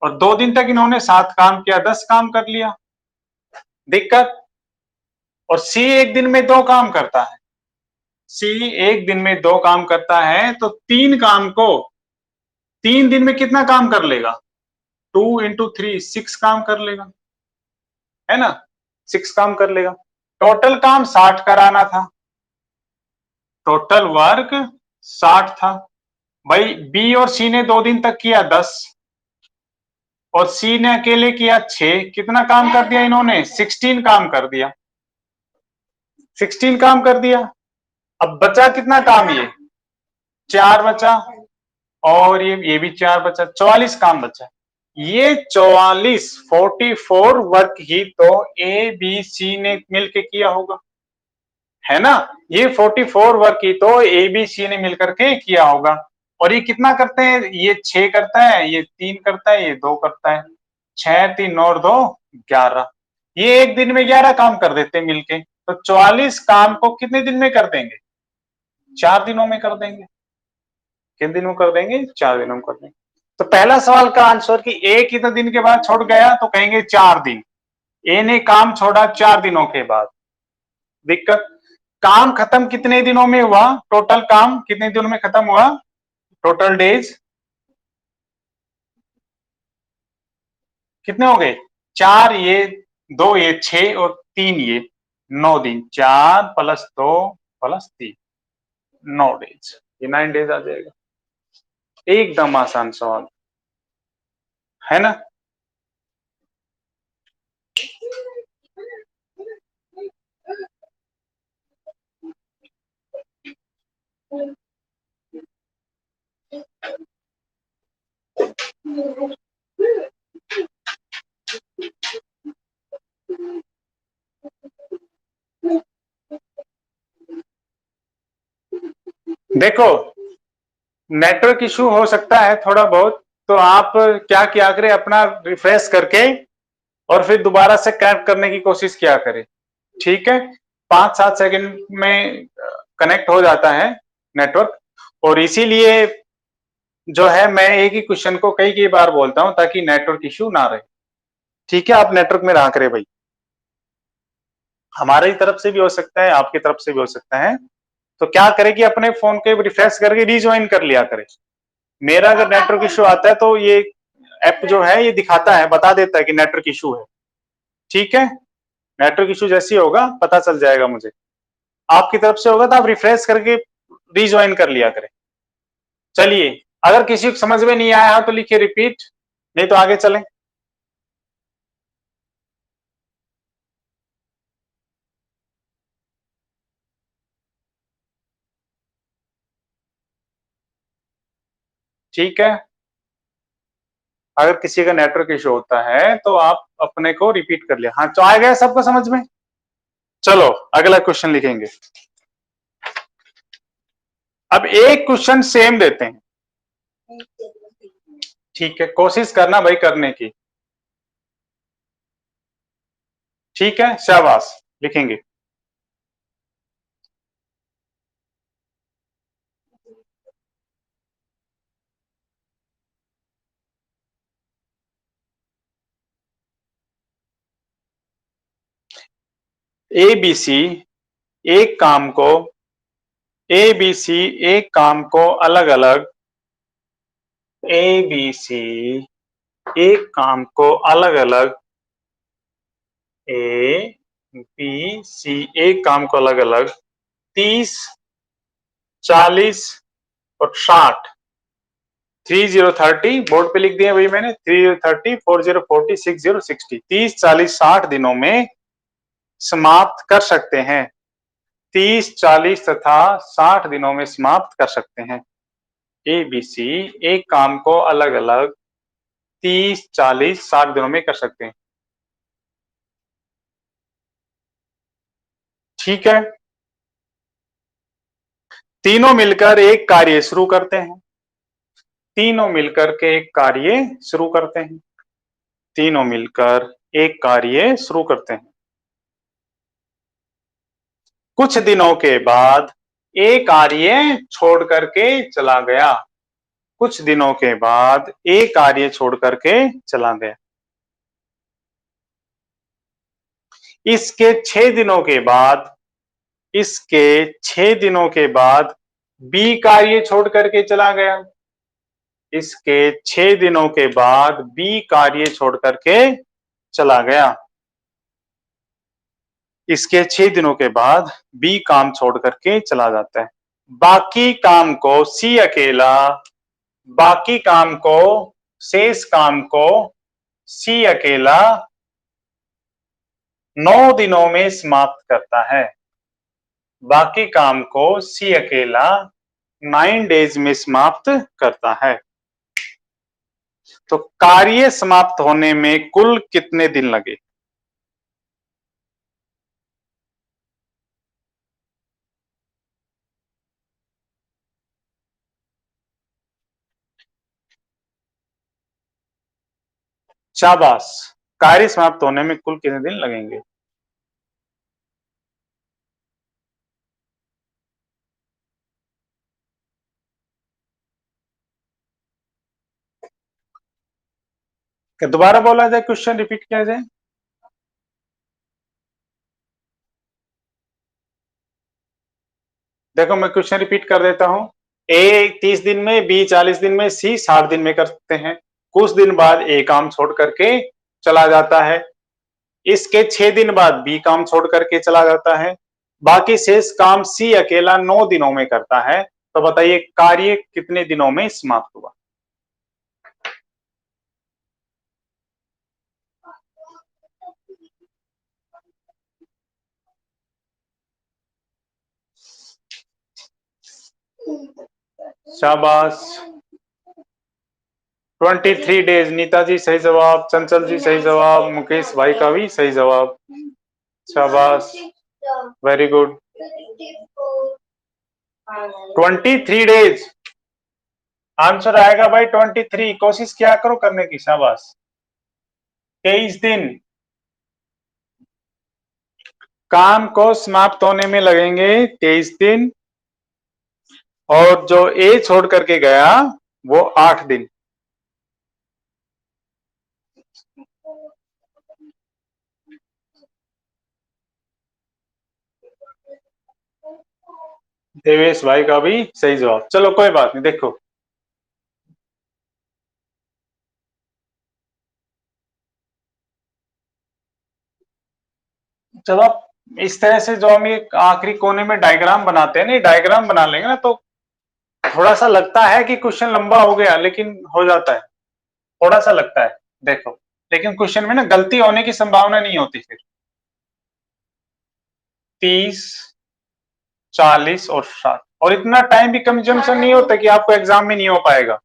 और 2 दिन तक इन्होंने 7 काम किया, 10 काम कर लिया। दिक्कत? और सी 1 दिन में 2 काम करता है। सी 1 दिन में 2 काम करता है, तो 3 काम को 3 दिन में कितना काम कर लेगा? 2 × 3 6 काम कर लेगा, है ना। 6 काम कर लेगा। टोटल काम 60 कराना था, टोटल वर्क 60 था। भाई बी और सी ने 2 दिन तक किया 10 और सी ने अकेले किया 6। कितना काम कर दिया इन्होंने? 16 काम कर दिया। 16 काम कर दिया। अब बचा कितना काम? ये 4 बचा और ये भी 4 बचा, 44 काम बचा। ये 44 वर्क ही तो ए बी सी ने मिलकर किया होगा, है ना। ये 44 वर्क ही तो ए बी सी ने मिलकर के किया होगा। और ये कितना करते हैं? ये 6 करता है, ये 3 करता है, ये 2 करता है। 6, 3 और 2 11। ये 1 दिन में 11 काम कर देते हैं मिलके। तो 44 काम को कितने दिन में कर देंगे? 4 दिनों में कर देंगे। कितने दिनों में कर देंगे? 4 दिनों में कर देंगे। तो पहला सवाल का आंसर कि ए कितने दिन के बाद छोड़ गया, तो कहेंगे 4 दिन। ए ने काम छोड़ा 4 दिनों के बाद। दिक्कत, काम खत्म कितने दिनों में हुआ? टोटल काम कितने दिनों में खत्म हुआ? टोटल डेज कितने हो गए? 4 ये, 2 ये, 6 और 3 ये, 9 दिन। 4 प्लस 2 प्लस 3, 9 डेज। ये 9 डेज आ जाएगा। एकदम आसान सवाल है ना। देखो, नेटवर्क इशू हो सकता है थोड़ा बहुत, तो आप क्या किया करें, अपना रिफ्रेश करके और फिर दोबारा से कनेक्ट करने की कोशिश किया करें। ठीक है, 5-7 सेकंड में कनेक्ट हो जाता है नेटवर्क, और इसीलिए जो है मैं एक ही क्वेश्चन को कई कई बार बोलता हूं ताकि नेटवर्क इशू ना रहे। ठीक है, आप नेटवर्क में रहा करें भाई। हमारी तरफ से भी हो सकता है, आपकी तरफ से भी हो सकता है। तो क्या करें कि अपने फोन के रिफ्रेश करके रीज्वाइन कर लिया करें। मेरा अगर नेटवर्क इशू आता है तो ये ऐप जो है ये दिखाता है, बता देता है कि नेटवर्क इशू है। ठीक है, नेटवर्क इशू जैसे ही होगा पता चल जाएगा मुझे। आपकी तरफ से होगा तो आप रिफ्रेश करके रीज्वाइन कर लिया करें। चलिए, अगर किसी को समझ में नहीं आया तो लिखिए रिपीट, नहीं तो आगे चलें। ठीक है, अगर किसी का नेटवर्क इशू होता है तो आप अपने को रिपीट कर लिया। हाँ, तो आ गया सबको समझ में। चलो अगला क्वेश्चन लिखेंगे। अब एक क्वेश्चन सेम देते हैं। ठीक है, कोशिश करना भाई करने की। ठीक है, शाबाश, लिखेंगे। ए बी सी एक काम को, ए बी सी एक काम को अलग अलग, ए बी सी एक काम को अलग अलग, ए बी सी एक काम को अलग अलग 30, 40 और 60, 30-30 बोर्ड पे लिख दिया भाई मैंने। 30-30, 40-40, 60-60, 30-40-60 दिनों में समाप्त कर सकते हैं। 30, 40 तथा 60 दिनों में समाप्त कर सकते हैं। ए बी सी एक काम को अलग अलग 30, 40, 60 दिनों में कर सकते हैं। ठीक है, तीनों मिलकर एक कार्य शुरू करते हैं। तीनों मिलकर के एक कार्य शुरू करते हैं। तीनों मिलकर एक कार्य शुरू करते हैं। कुछ दिनों के बाद एक कार्य छोड़ करके चला गया। कुछ दिनों के बाद एक कार्य छोड़ करके चला गया। इसके 6 दिनों के बाद, इसके 6 दिनों के बाद बी कार्य छोड़ करके चला गया। इसके 6 दिनों के बाद बी कार्य छोड़ करके चला गया। इसके 6 दिनों के बाद बी काम छोड़ करके चला जाता है। बाकी काम को सी अकेला, बाकी काम को, शेष काम को सी अकेला 9 दिनों में समाप्त करता है। बाकी काम को सी अकेला 9 डेज में समाप्त करता है। तो कार्य समाप्त होने में कुल कितने दिन लगे? शाबाश, कार्य समाप्त होने में कुल कितने दिन लगेंगे? क्या दोबारा बोला जाए, क्वेश्चन रिपीट किया जाए? देखो मैं क्वेश्चन रिपीट कर देता हूं। ए 30 दिन में, बी 40 दिन में, सी 60 दिन में करते हैं। कुछ दिन बाद ए काम छोड़ करके चला जाता है। इसके 6 दिन बाद बी काम छोड़ करके चला जाता है। बाकी शेष काम सी अकेला 9 दिनों में करता है। तो बताइए कार्य कितने दिनों में समाप्त हुआ? शाबाश, 23 डेज। नीता जी सही जवाब, चंचल जी सही जवाब, मुकेश भाई का भी सही जवाब। शाबाश, वेरी गुड। 23 डेज आंसर आएगा भाई, 23। कोशिश क्या करो करने की। शाबाश, 23 दिन काम को समाप्त होने में लगेंगे, 23 दिन। और जो ए छोड़ करके गया वो 8 दिन। देवेश भाई का भी सही जवाब। चलो कोई बात नहीं, देखो जब आप इस तरह से जो हम ये आखिरी कोने में डायग्राम बनाते हैं ना, डायग्राम बना लेंगे ना तो थोड़ा सा लगता है कि क्वेश्चन लंबा हो गया, लेकिन हो जाता है। थोड़ा सा लगता है, देखो, लेकिन क्वेश्चन में ना गलती होने की संभावना नहीं होती फिर। 30, 40 और 60, और इतना टाइम भी कंजम्पशन नहीं होता कि आपको एग्जाम में नहीं हो पाएगा।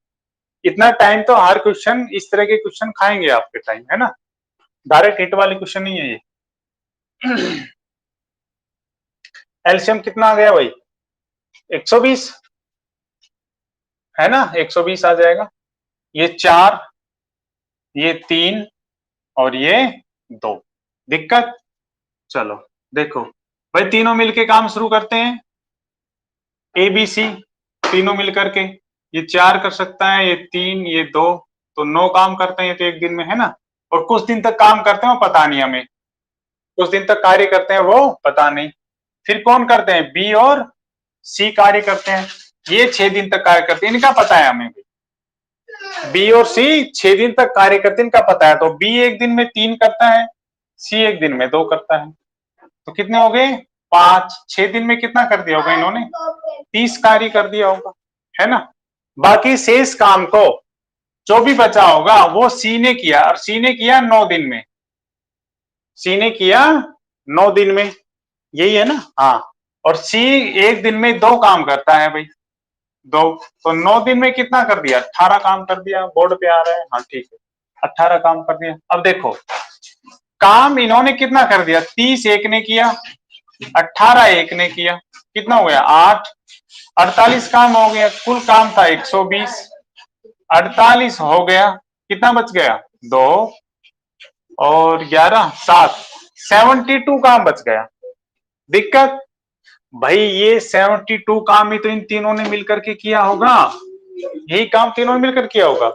इतना टाइम तो हर क्वेश्चन, इस तरह के क्वेश्चन खाएंगे आपके टाइम, है ना। डायरेक्ट हिट वाले क्वेश्चन नहीं है ये। एलसीएम कितना आ गया भाई? 120, है ना, 120 आ जाएगा। ये 4, ये 3 और ये 2। दिक्कत? चलो देखो भाई, तीनों मिलके काम शुरू करते हैं। ए बी सी तीनों मिलकर के, ये 4 कर सकता है, ये 3, ये 2, तो 9 काम करते हैं तो एक दिन में, है ना। और कुछ दिन तक काम करते हैं वो पता नहीं हमें, कुछ दिन तक कार्य करते हैं वो पता नहीं। फिर कौन करते हैं? बी और सी कार्य करते हैं, ये 6 दिन तक कार्य करते हैं, इनका पता है हमें। बी और सी 6 दिन तक कार्य करते हैं, इनका पता है। तो बी एक दिन में 3 करता है, सी एक दिन में 2 करता है। तो कितने हो गए? 5। 6 दिन में कितना कर दिया होगा इन्होंने? 30 कार्य कर दिया होगा, है ना। बाकी शेष काम को जो भी बचा होगा वो सी ने किया, और सी ने किया 9 दिन में। सी ने किया 9 दिन में, यही है ना। हाँ, और सी एक दिन में 2 काम करता है भाई, 2। तो 9 दिन में कितना कर दिया? 18 काम कर दिया। बोर्ड पे आ रहा है, हाँ ठीक है, 18 काम कर दिया। अब देखो काम इन्होंने कितना कर दिया? 30 एक ने किया, 18 एक ने किया, कितना हो गया? 8। 48 काम हो गया। कुल काम था 120, 48 हो गया, कितना बच गया? 2 और 11, 7, 72 काम बच गया। दिक्कत? भाई ये 72 काम ही तो इन तीनों ने मिलकर के किया होगा, यही काम तीनों ने मिलकर किया होगा।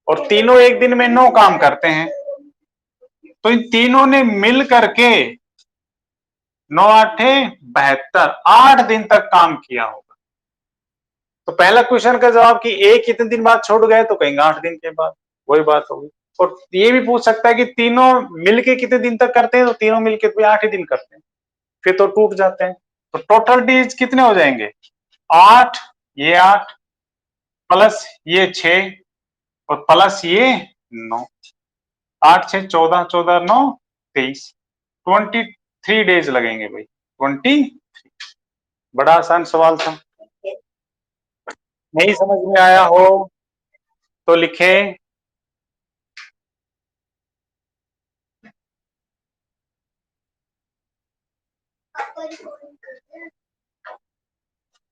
और तीनों एक दिन में 9 काम करते हैं, तो इन तीनों ने मिल करके 9 8 72, 8 दिन तक काम किया होगा। तो पहला क्वेश्चन का जवाब कि ए कितने दिन बाद छोड़ गए, तो कहेंगे 8 दिन के बाद, वही बात होगी। और ये भी पूछ सकता है कि तीनों मिलके कितने दिन तक करते हैं, तो तीनों मिलके तो 8 ही दिन करते हैं, फिर तो टूट जाते हैं। तो टोटल डेज कितने हो जाएंगे? 8, ये 8 प्लस ये 6 और प्लस ये 9। 8 6 14, 14 9 23, 23 डेज लगेंगे भाई, 20। बड़ा आसान सवाल था। नहीं समझ में आया हो तो लिखे।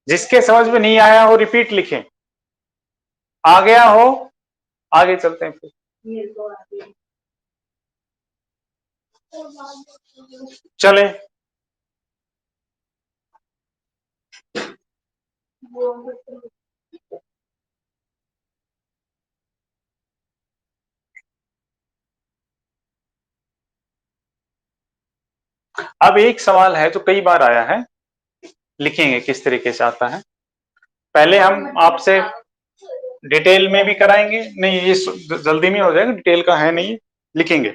जिसके समझ में नहीं आया हो रिपीट लिखें, आ गया हो आगे चलते हैं फिर। चले, अब एक सवाल है जो कई बार आया है, लिखेंगे किस तरीके से आता है। पहले हम आपसे डिटेल में भी कराएंगे, नहीं ये जल्दी में हो जाएगा, डिटेल का है नहीं, लिखेंगे।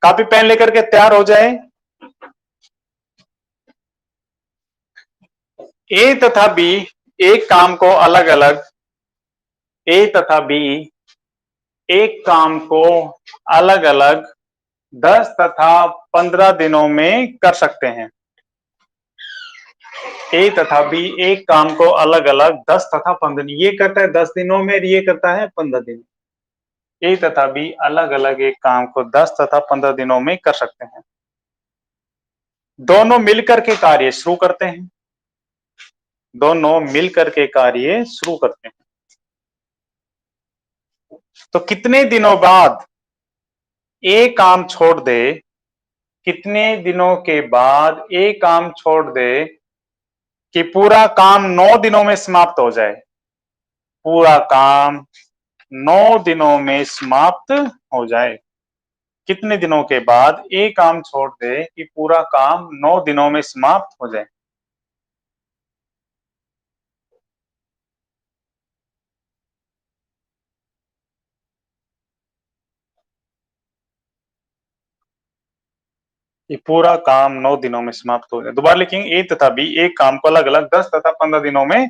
कॉपी पेन लेकर के तैयार हो जाए। ए तथा बी एक काम को अलग अलग, ए तथा बी एक काम को अलग अलग 10 तथा 15 दिनों में कर सकते हैं। ए तथा बी एक काम को अलग अलग 10 तथा 15 दिन, ये करता है 10 दिनों में, ये करता है 15 दिन। ए तथा बी अलग अलग एक काम को 10 तथा 15 दिनों में कर सकते हैं। दोनों मिलकर के कार्य शुरू करते हैं, दोनों मिलकर के कार्य शुरू करते हैं। तो कितने दिनों बाद ए काम छोड़ दे, कितने दिनों के बाद ए काम छोड़ दे कि पूरा काम 9 दिनों में समाप्त हो जाए, पूरा काम 9 दिनों में समाप्त हो जाए। कितने दिनों के बाद ए काम छोड़ दे कि पूरा काम 9 दिनों में समाप्त हो जाए। ये पूरा काम 9 दिनों में समाप्त हो जाए। दोबारा लिखेंगे, ए तथा बी एक काम को अलग अलग 10 तथा 15 दिनों में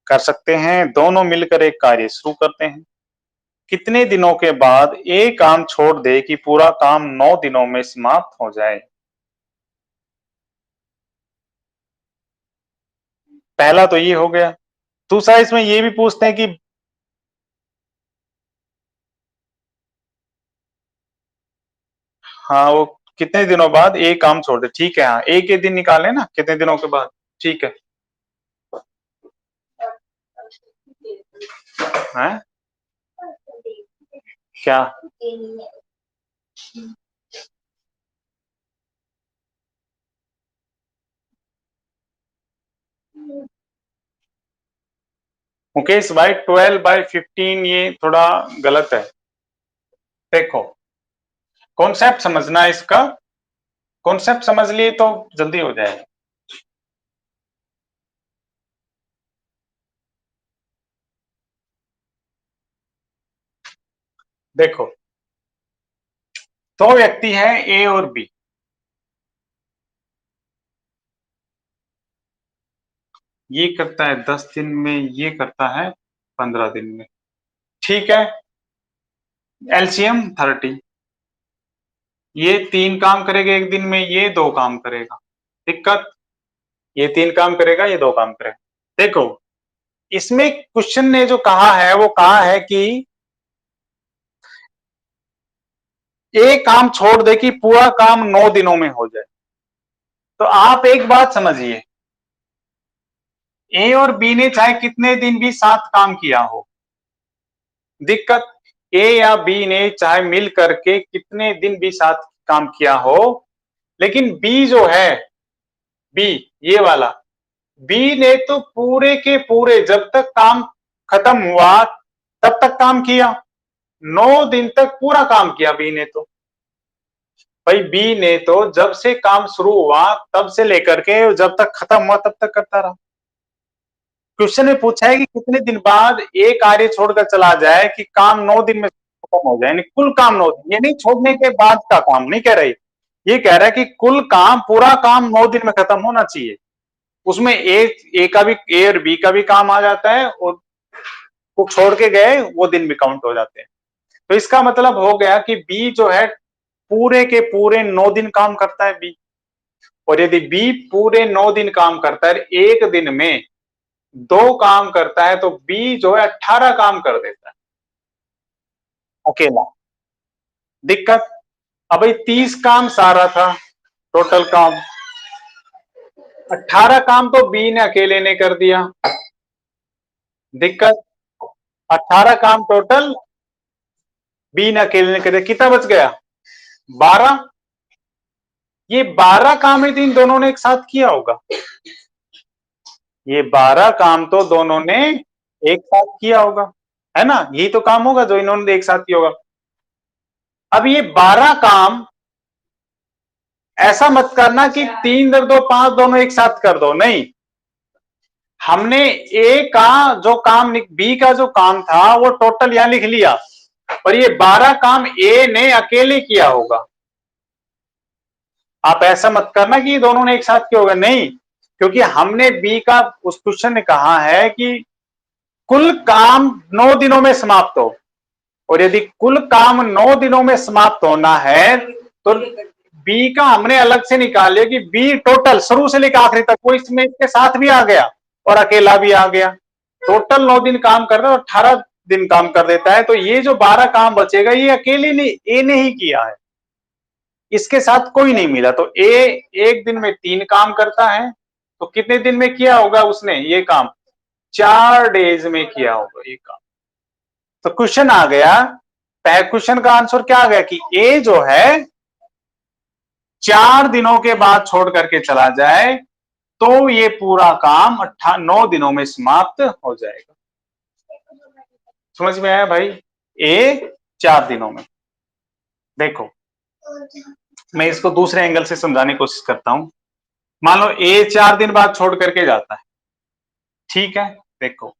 कर सकते हैं, दोनों मिलकर एक कार्य शुरू करते हैं। कितने दिनों के बाद ए काम छोड़ दे कि पूरा काम 9 दिनों में समाप्त हो जाए। पहला तो ये हो गया। दूसरा इसमें ये भी पूछते हैं कि हाँ वो कितने दिनों बाद ए काम छोड़ दे, ठीक है, हाँ एक ही दिन निकाले ना, कितने दिनों के बाद, ठीक है। हैं क्या मुकेश भाई 12/15 ये थोड़ा गलत है। देखो कॉन्सेप्ट समझना है इसका, कॉन्सेप्ट समझ लिए तो जल्दी हो जाएगा। देखो दो व्यक्ति है ए और बी, ये करता है 10 दिन में, ये करता है 15 दिन में, ठीक है। एलसीएम 30, ये 3 काम करेगा एक दिन में, ये 2 काम करेगा, दिक्कत, ये 3 काम करेगा, ये 2 काम करेगा। देखो इसमें क्वेश्चन ने जो कहा है वो कहा है कि एक काम छोड़ दे कि पूरा काम 9 दिनों में हो जाए। तो आप एक बात समझिए, ए और बी ने चाहे कितने दिन भी साथ काम किया हो, दिक्कत, ए या बी ने चाहे मिल करके कितने दिन भी साथ काम किया हो, लेकिन बी जो है, बी ये वाला, बी ने तो पूरे के पूरे जब तक काम खत्म हुआ तब तक काम किया, 9 दिन तक पूरा काम किया बी ने। तो भाई बी ने तो जब से काम शुरू हुआ तब से लेकर के जब तक खत्म हुआ तब तक करता रहा। क्वेश्चन में पूछा है कि कितने दिन बाद एक कार्य छोड़कर चला जाए कि काम 9 दिन में खत्म हो जाए, यानी कुल काम 9 दिन, ये नहीं छोड़ने के बाद का काम नहीं कह रही, ये कह रहा है कि कुल काम, पूरा काम 9 दिन में खत्म होना चाहिए। उसमें ए का भी, ए और बी का भी काम आ जाता है, और वो छोड़ के गए वो दिन भी काउंट हो जाते हैं। तो इसका मतलब हो गया कि बी जो है पूरे के पूरे 9 दिन काम करता है बी, और यदि बी पूरे 9 दिन काम करता है, एक दिन में 2 काम करता है, तो बी जो है 18 काम कर देता है अकेला, दिक्कत। अब 30 काम सारा था टोटल काम, 18 काम तो बी ने अकेले ने कर दिया, दिक्कत। 18 काम टोटल बी ने अकेले ने कर दिया, कितना बच गया, 12। ये 12 काम ही तो इन दोनों ने एक साथ किया होगा, ये 12 काम तो दोनों ने एक साथ किया होगा, है ना, यही तो काम होगा जो इन्होंने एक साथ किया होगा। अब ये 12 काम ऐसा मत करना कि 3 दर 2 5 दोनों एक साथ कर दो, नहीं। हमने ए का जो काम, बी का जो काम था वो टोटल यहां लिख लिया, और ये 12 काम ए ने अकेले किया होगा। आप ऐसा मत करना कि दोनों ने एक साथ किया होगा, नहीं, क्योंकि हमने बी का, उस क्वेश्चन ने कहा है कि कुल काम 9 दिनों में समाप्त हो, और यदि कुल काम 9 दिनों में समाप्त होना है तो बी का हमने अलग से निकाल लिया कि बी टोटल शुरू से लेकर आखिरी तक, वो इसमें इसके साथ भी आ गया और अकेला भी आ गया। टोटल 9 दिन काम कर रहा है और 18 दिन काम कर देता है, तो ये जो 12 काम बचेगा ये अकेले ने, ए ने ही किया है, इसके साथ कोई नहीं मिला। तो ए एक दिन में 3 काम करता है, तो कितने दिन में किया होगा उसने ये काम? 4 डेज में किया होगा ये काम। तो क्वेश्चन आ गया, पहले क्वेश्चन का आंसर क्या आ गया कि ए जो है 4 दिनों के बाद छोड़ करके चला जाए तो ये पूरा काम 9 दिनों में समाप्त हो जाएगा। समझ में आया भाई? ए 4 दिनों में। देखो मैं इसको दूसरे एंगल से समझाने की कोशिश करता हूं। मान लो ए 4 दिन बाद छोड़ करके जाता है, ठीक है। देखो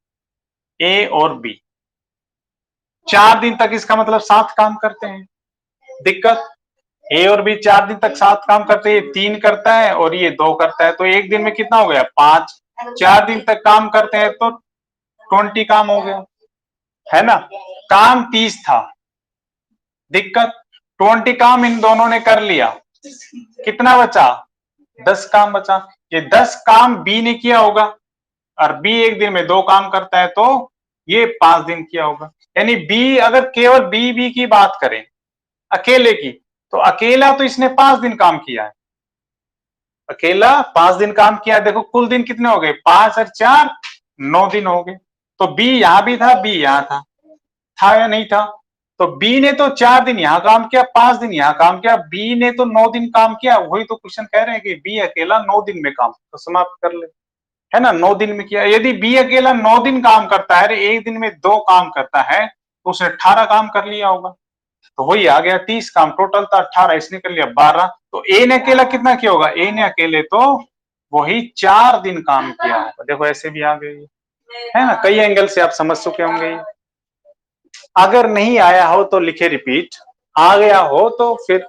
ए और बी 4 दिन तक, इसका मतलब 7 काम करते हैं। दिक्कत, ए और बी 4 दिन तक 7 काम करते हैं, 3 करता है और ये 2 करता है, तो एक दिन में कितना हो गया? 5। 4 दिन तक काम करते हैं तो 20 काम हो गया, है ना। काम 30 था। दिक्कत, 20 काम इन दोनों ने कर लिया, कितना बचा? 10 काम बचा। ये 10 काम बी ने किया होगा, और बी एक दिन में 2 काम करता है तो ये 5 दिन किया होगा। यानी बी, अगर केवल बी की बात करें अकेले की, तो अकेला तो इसने 5 दिन काम किया है, अकेला 5 दिन काम किया। देखो कुल दिन कितने हो गए? 5 और 4 9 दिन हो गए। तो बी यहां भी था, बी यहां था या नहीं था? तो बी ने तो 4 दिन यहां काम किया, 5 दिन यहां काम किया, बी ने तो 9 दिन काम किया। वही तो क्वेश्चन कह रहे हैं कि बी अकेला 9 दिन में काम तो समाप्त कर ले, है ना। 9 दिन में किया। यदि बी अकेला 9 दिन काम करता है, एक दिन में 2 काम करता है, तो उसने 18 काम कर लिया होगा। तो वही आ गया 30 काम, टोटल था 18, इसने कर लिया 12। तो ए ने अकेला कितना किया होगा? ए ने अकेले तो वही 4 दिन काम किया होगा। देखो ऐसे भी आ गई, है ना। कई एंगल से आप समझ चुके होंगे। अगर नहीं आया हो तो लिखे रिपीट, आ गया हो तो फिर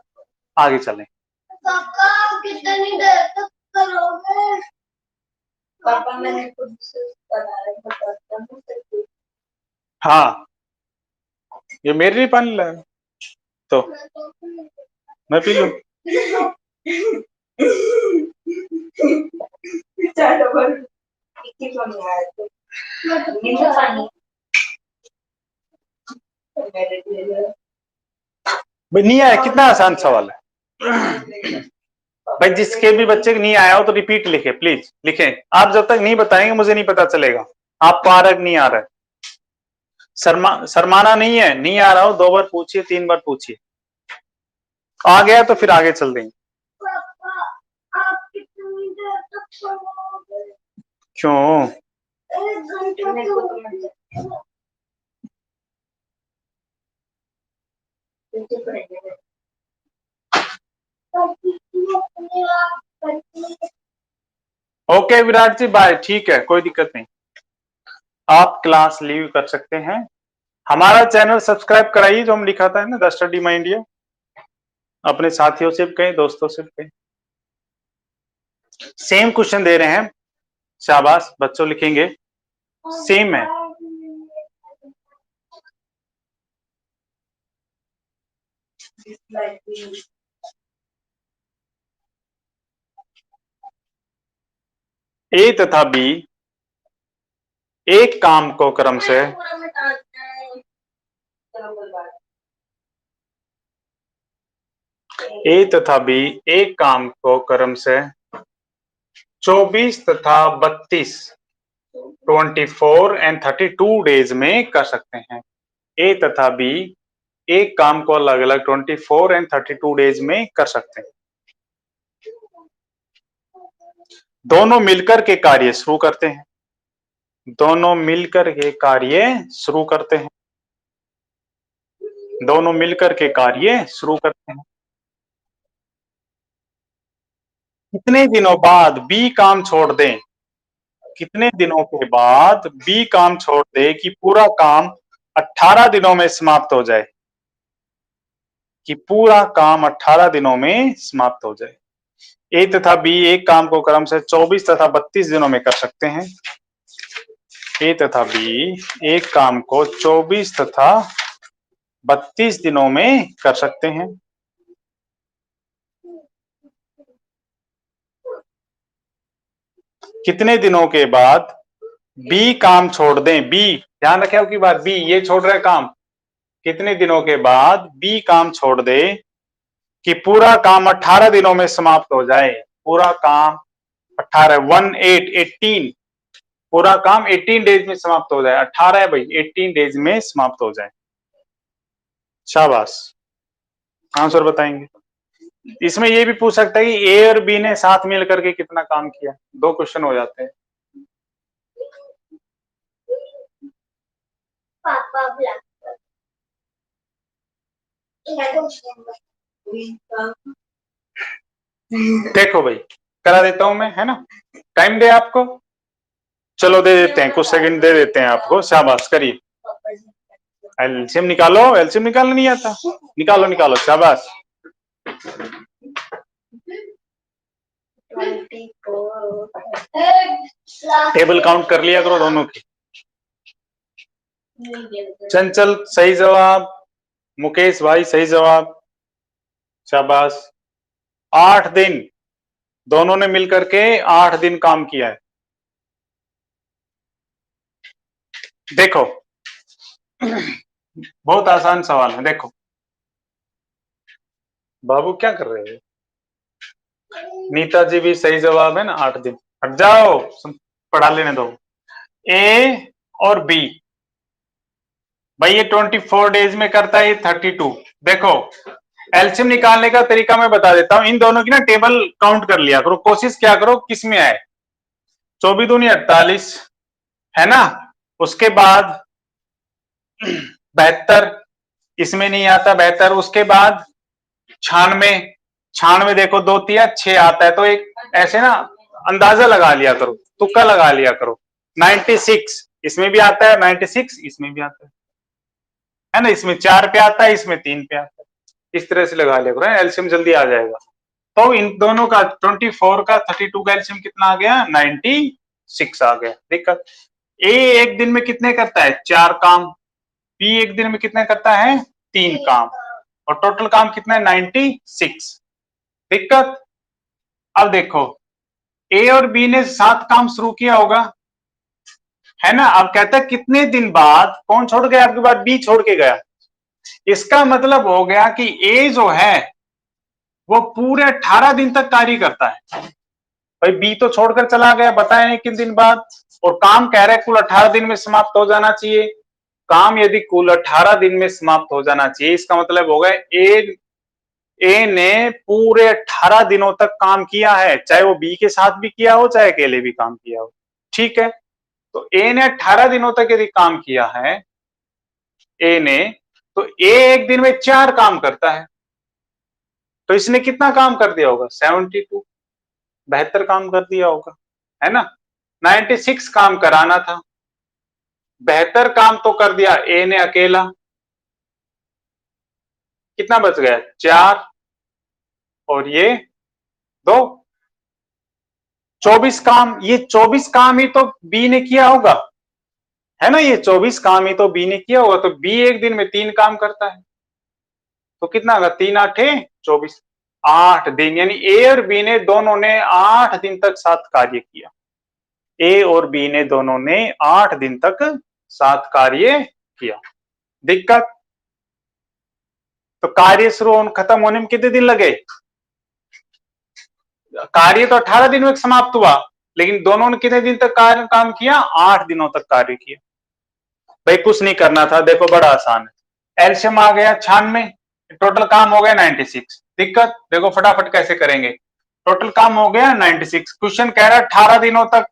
आगे चलें। पापा कितनी देर तक करोगे? पापा मैंने खुद से हाँ, ये मेरे लिए पानी लाया तो मैं पी लूं। भाई नहीं आया, कितना आसान सवाल है भाई। जिसके भी बच्चे नहीं आया हो तो रिपीट लिखे, प्लीज लिखें। आप जब तक नहीं बताएंगे मुझे नहीं पता चलेगा आपको आ रहा है नहीं आ रहा है। शर्माना नहीं है, नहीं आ रहा हो 2 बार पूछिए, 3 बार पूछिए, आ गया तो फिर आगे चल देंगे। आप कितनी देर तक सोओगे? क्यों? 1 घंटा। ओके विराट जी, बाय। ठीक है, कोई दिक्कत नहीं, आप क्लास लीव कर सकते हैं। हमारा चैनल सब्सक्राइब कराइए, जो हम लिखा था ना, द स्टडी माइंड इंडिया। अपने साथियों से भी कहें, दोस्तों से भी कहें। सेम क्वेश्चन दे रहे हैं, शाबाश बच्चों, लिखेंगे, सेम है। ए तथा बी एक काम को क्रम से ए तथा बी एक काम को क्रम से 24 तथा 32 24 एंड 32 डेज में कर सकते हैं। ए तथा बी एक काम को अलग अलग 24 एंड 32 डेज में कर सकते हैं। दोनों मिलकर के कार्य शुरू करते हैं, दोनों मिलकर के कार्य शुरू करते हैं, दोनों मिलकर के कार्य शुरू करते हैं। कितने दिनों बाद बी काम छोड़ दें, कितने दिनों के बाद बी काम छोड़ दे कि पूरा काम 18 दिनों में समाप्त हो जाए, कि पूरा काम 18 दिनों में समाप्त हो जाए। ए तथा बी एक काम को क्रम से 24 तथा 32 दिनों में कर सकते हैं। ए तथा बी एक काम को 24 तथा 32 दिनों में कर सकते हैं। कितने दिनों के बाद बी काम छोड़ दें, बी ध्यान रखें आपकी बात, बी ये छोड़ रहे काम, कितने दिनों के बाद बी काम छोड़ दे कि पूरा काम 18 दिनों में समाप्त हो जाए। पूरा काम 18 18 पूरा काम 18 डेज में समाप्त हो जाए। 18 है भाई, 18 डेज में समाप्त हो जाए। शाबाश, आंसर बताएंगे। इसमें ये भी पूछ सकता है कि ए और बी ने साथ मिल करके कितना काम किया, 2 क्वेश्चन हो जाते हैं। पापा देखो भाई, करा देता हूं मैं, है ना, टाइम दे आपको, चलो दे देते हैं, कुछ सेकंड दे देते हैं आपको। शाबाश, करिए, एलसीएम निकालो। एलसीएम निकालना नहीं आता, निकालो निकालो, शाबाश। 24 टेबल काउंट कर लिया करो दोनों की। चंचल सही जवाब, मुकेश भाई सही जवाब, शाबाश। 8 दिन, दोनों ने मिलकर के 8 दिन काम किया है। देखो बहुत आसान सवाल है। देखो बाबू क्या कर रहे हैं, नीता जी भी सही जवाब है ना, 8 दिन। हट जाओ, पढ़ा लेने दो। ए और बी, भाई ये 24 डेज में करता है, 32। देखो एलसीएम निकालने का तरीका मैं बता देता हूं, इन दोनों की ना टेबल काउंट कर लिया करो, कोशिश क्या करो किस में आए। 24 दूनी 48 है ना, उसके बाद 72 इसमें नहीं आता, 72। उसके बाद 96, 96 देखो 2 तिया 6 आता है, तो एक ऐसे ना अंदाजा लगा लिया करो, तुक्का लगा लिया करो। 96 इसमें भी आता है, 96 इसमें भी आता है ना, इसमें 4 पे आता है, इसमें 3 पे आता है, इस तरह से लगा लिया करो, एलसीएम जल्दी आ जाएगा। तो इन दोनों का 24 का 32 का एलसीएम कितना आ गया, 96 आ गया। दिक्कत, ए एक दिन में कितने करता है, 4 काम, बी एक दिन में कितने करता है, 3 काम, और टोटल काम कितना है, 96। दिक्कत, अब देखो ए और बी ने 7 काम शुरू किया होगा, है ना। अब कहता है कितने दिन बाद कौन छोड़ गया, आपके बाद बी छोड़ के गया। इसका मतलब हो गया कि ए जो है वो पूरे 18 दिन तक कार्य करता है। भाई बी तो छोड़कर चला गया, बताया नहीं कितने दिन बाद, और काम कह रहा है कुल 18 दिन में समाप्त हो जाना चाहिए। काम यदि कुल 18 दिन में समाप्त हो जाना चाहिए, इसका मतलब होगा ए ने पूरे 18 दिनों तक काम किया है, चाहे वो बी के साथ भी किया हो, चाहे अकेले भी काम किया हो। ठीक है, तो ए ने 18 दिनों तक यदि काम किया है ए ने, तो ए एक दिन में 4 काम करता है, तो इसने कितना काम कर दिया होगा, 72, 72 काम कर दिया होगा, है ना। 96 काम कराना था, 72 काम तो कर दिया ए ने अकेला, कितना बच गया, 4 और ये 2, 24 काम। ये 24 काम ही तो बी ने किया होगा, है ना, ये 24 काम ही तो बी ने किया होगा, तो बी एक दिन में 3 काम करता है, तो कितना होगा, 3 8 24, 8 दिन, यानी ए और बी ने दोनों ने 8 दिन तक साथ कार्य किया। ए और बी ने दोनों ने 8 दिन तक साथ कार्य किया। दिक्कत, तो कार्य शुरू खत्म होने में कितने दिन लगे, कार्य तो 18 दिन में समाप्त हुआ, लेकिन दोनों ने कितने दिन तक कार्य काम किया, 8 दिनों तक कार्य किया। भाई कुछ नहीं करना था, देखो बड़ा आसान है, एलसीएम आ गया 96, टोटल काम हो गया 96। दिक्कत, देखो फटाफट कैसे करेंगे, टोटल काम हो गया 96। क्वेश्चन कह रहा है 18 दिनों तक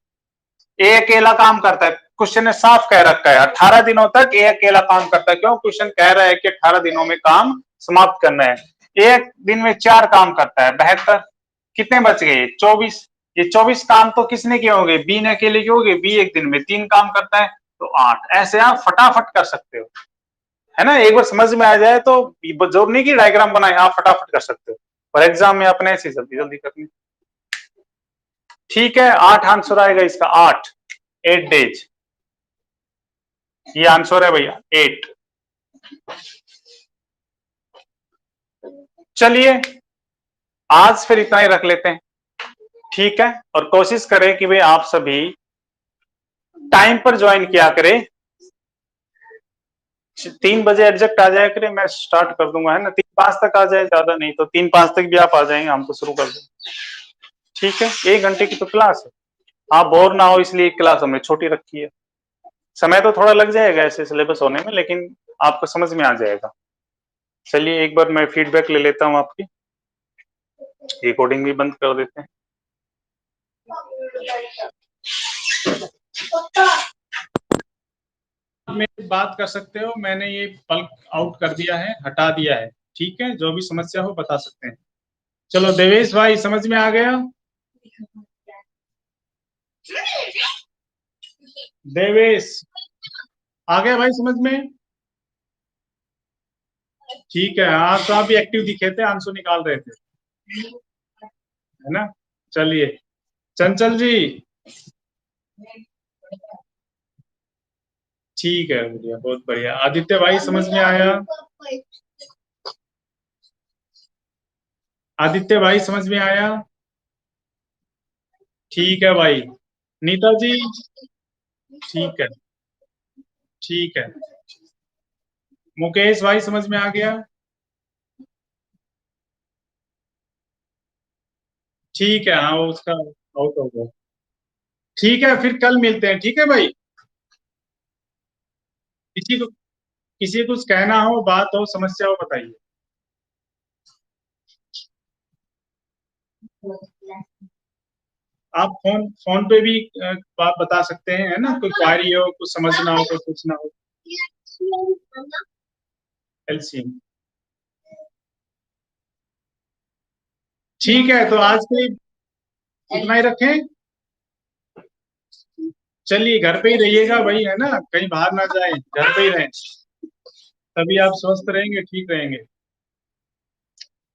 ए अकेला काम करता है, क्वेश्चन ने साफ कह रखा है 18 दिनों तक ए अकेला काम करता है। क्यों, क्वेश्चन कह रहा है कि 18 दिनों में काम समाप्त करना है। एक दिन में 4 काम करता है, 72, कितने बच गए? 24। ये 24 काम तो किसने किए होंगे? बी ने अकेले किए होंगे। बी एक दिन में 3 काम करता है तो 8। ऐसे आप फटाफट कर सकते हो, है ना। एक बार समझ में आ जाए तो जरूर नहीं कि डायग्राम बनाए, आप फटाफट कर सकते हो। और एग्जाम में अपने ऐसे जल्दी जल्दी करनी। ठीक है, 8 आंसर आएगा इसका। 8 डेज, ये आंसर है भैया 8। चलिए आज फिर इतना ही रख लेते हैं, ठीक है। और कोशिश करें कि भाई आप सभी टाइम पर ज्वाइन किया करें। 3 बजे एग्जैक्ट आ जाया करें, मैं स्टार्ट कर दूंगा, है ना। 3-5 तक आ जाए, ज्यादा नहीं तो 3-5 तक भी आप आ जाएंगे, हम तो शुरू कर देंगे। ठीक है, 1 घंटे की तो क्लास है, आप बोर ना हो इसलिए क्लास हमने छोटी रखी है। समय तो थोड़ा लग जाएगा ऐसे सिलेबस होने में, लेकिन आपको समझ में आ जाएगा। चलिए एक बार मैं फीडबैक ले लेता हूँ आपकी, रिकॉर्डिंग भी बंद कर देते हैं। मेरी बात कर सकते हो, मैंने ये पल्क आउट कर दिया है, हटा दिया है, ठीक है। जो भी समस्या हो बता सकते हैं। चलो देवेश भाई समझ में आ गया? देवेश आ गया भाई समझ में? ठीक है, हाँ तो आप भी एक्टिव दिखे थे, आंसू निकाल रहे थे, है ना। चलिए चंचल जी, ठीक है, बढ़िया, बहुत बढ़िया। आदित्य भाई समझ में आया? आदित्य भाई समझ में आया? ठीक है भाई। नीता जी, ठीक है, ठीक है। मुकेश भाई समझ में आ गया? ठीक है, हाँ वो उसका आउट हो गया। ठीक है, फिर कल मिलते हैं, ठीक है भाई। किसी को कुछ कहना हो, बात हो, समस्या हो, बताइए। आप फोन फोन पे भी बात बता सकते हैं, है ना। कोई क्वारी हो, कुछ समझना हो, कुछ पूछना हो। एलसीएम, ठीक है, तो आज के लिए इतना ही रखें। चलिए घर पे ही रहिएगा भाई, है ना, कहीं बाहर ना जाए, घर पे ही रहें, तभी आप स्वस्थ रहेंगे, ठीक रहेंगे।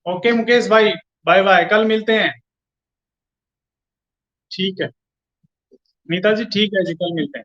ओके मुकेश भाई, बाय बाय, कल मिलते हैं। ठीक है नीता जी, ठीक है जी, कल मिलते हैं।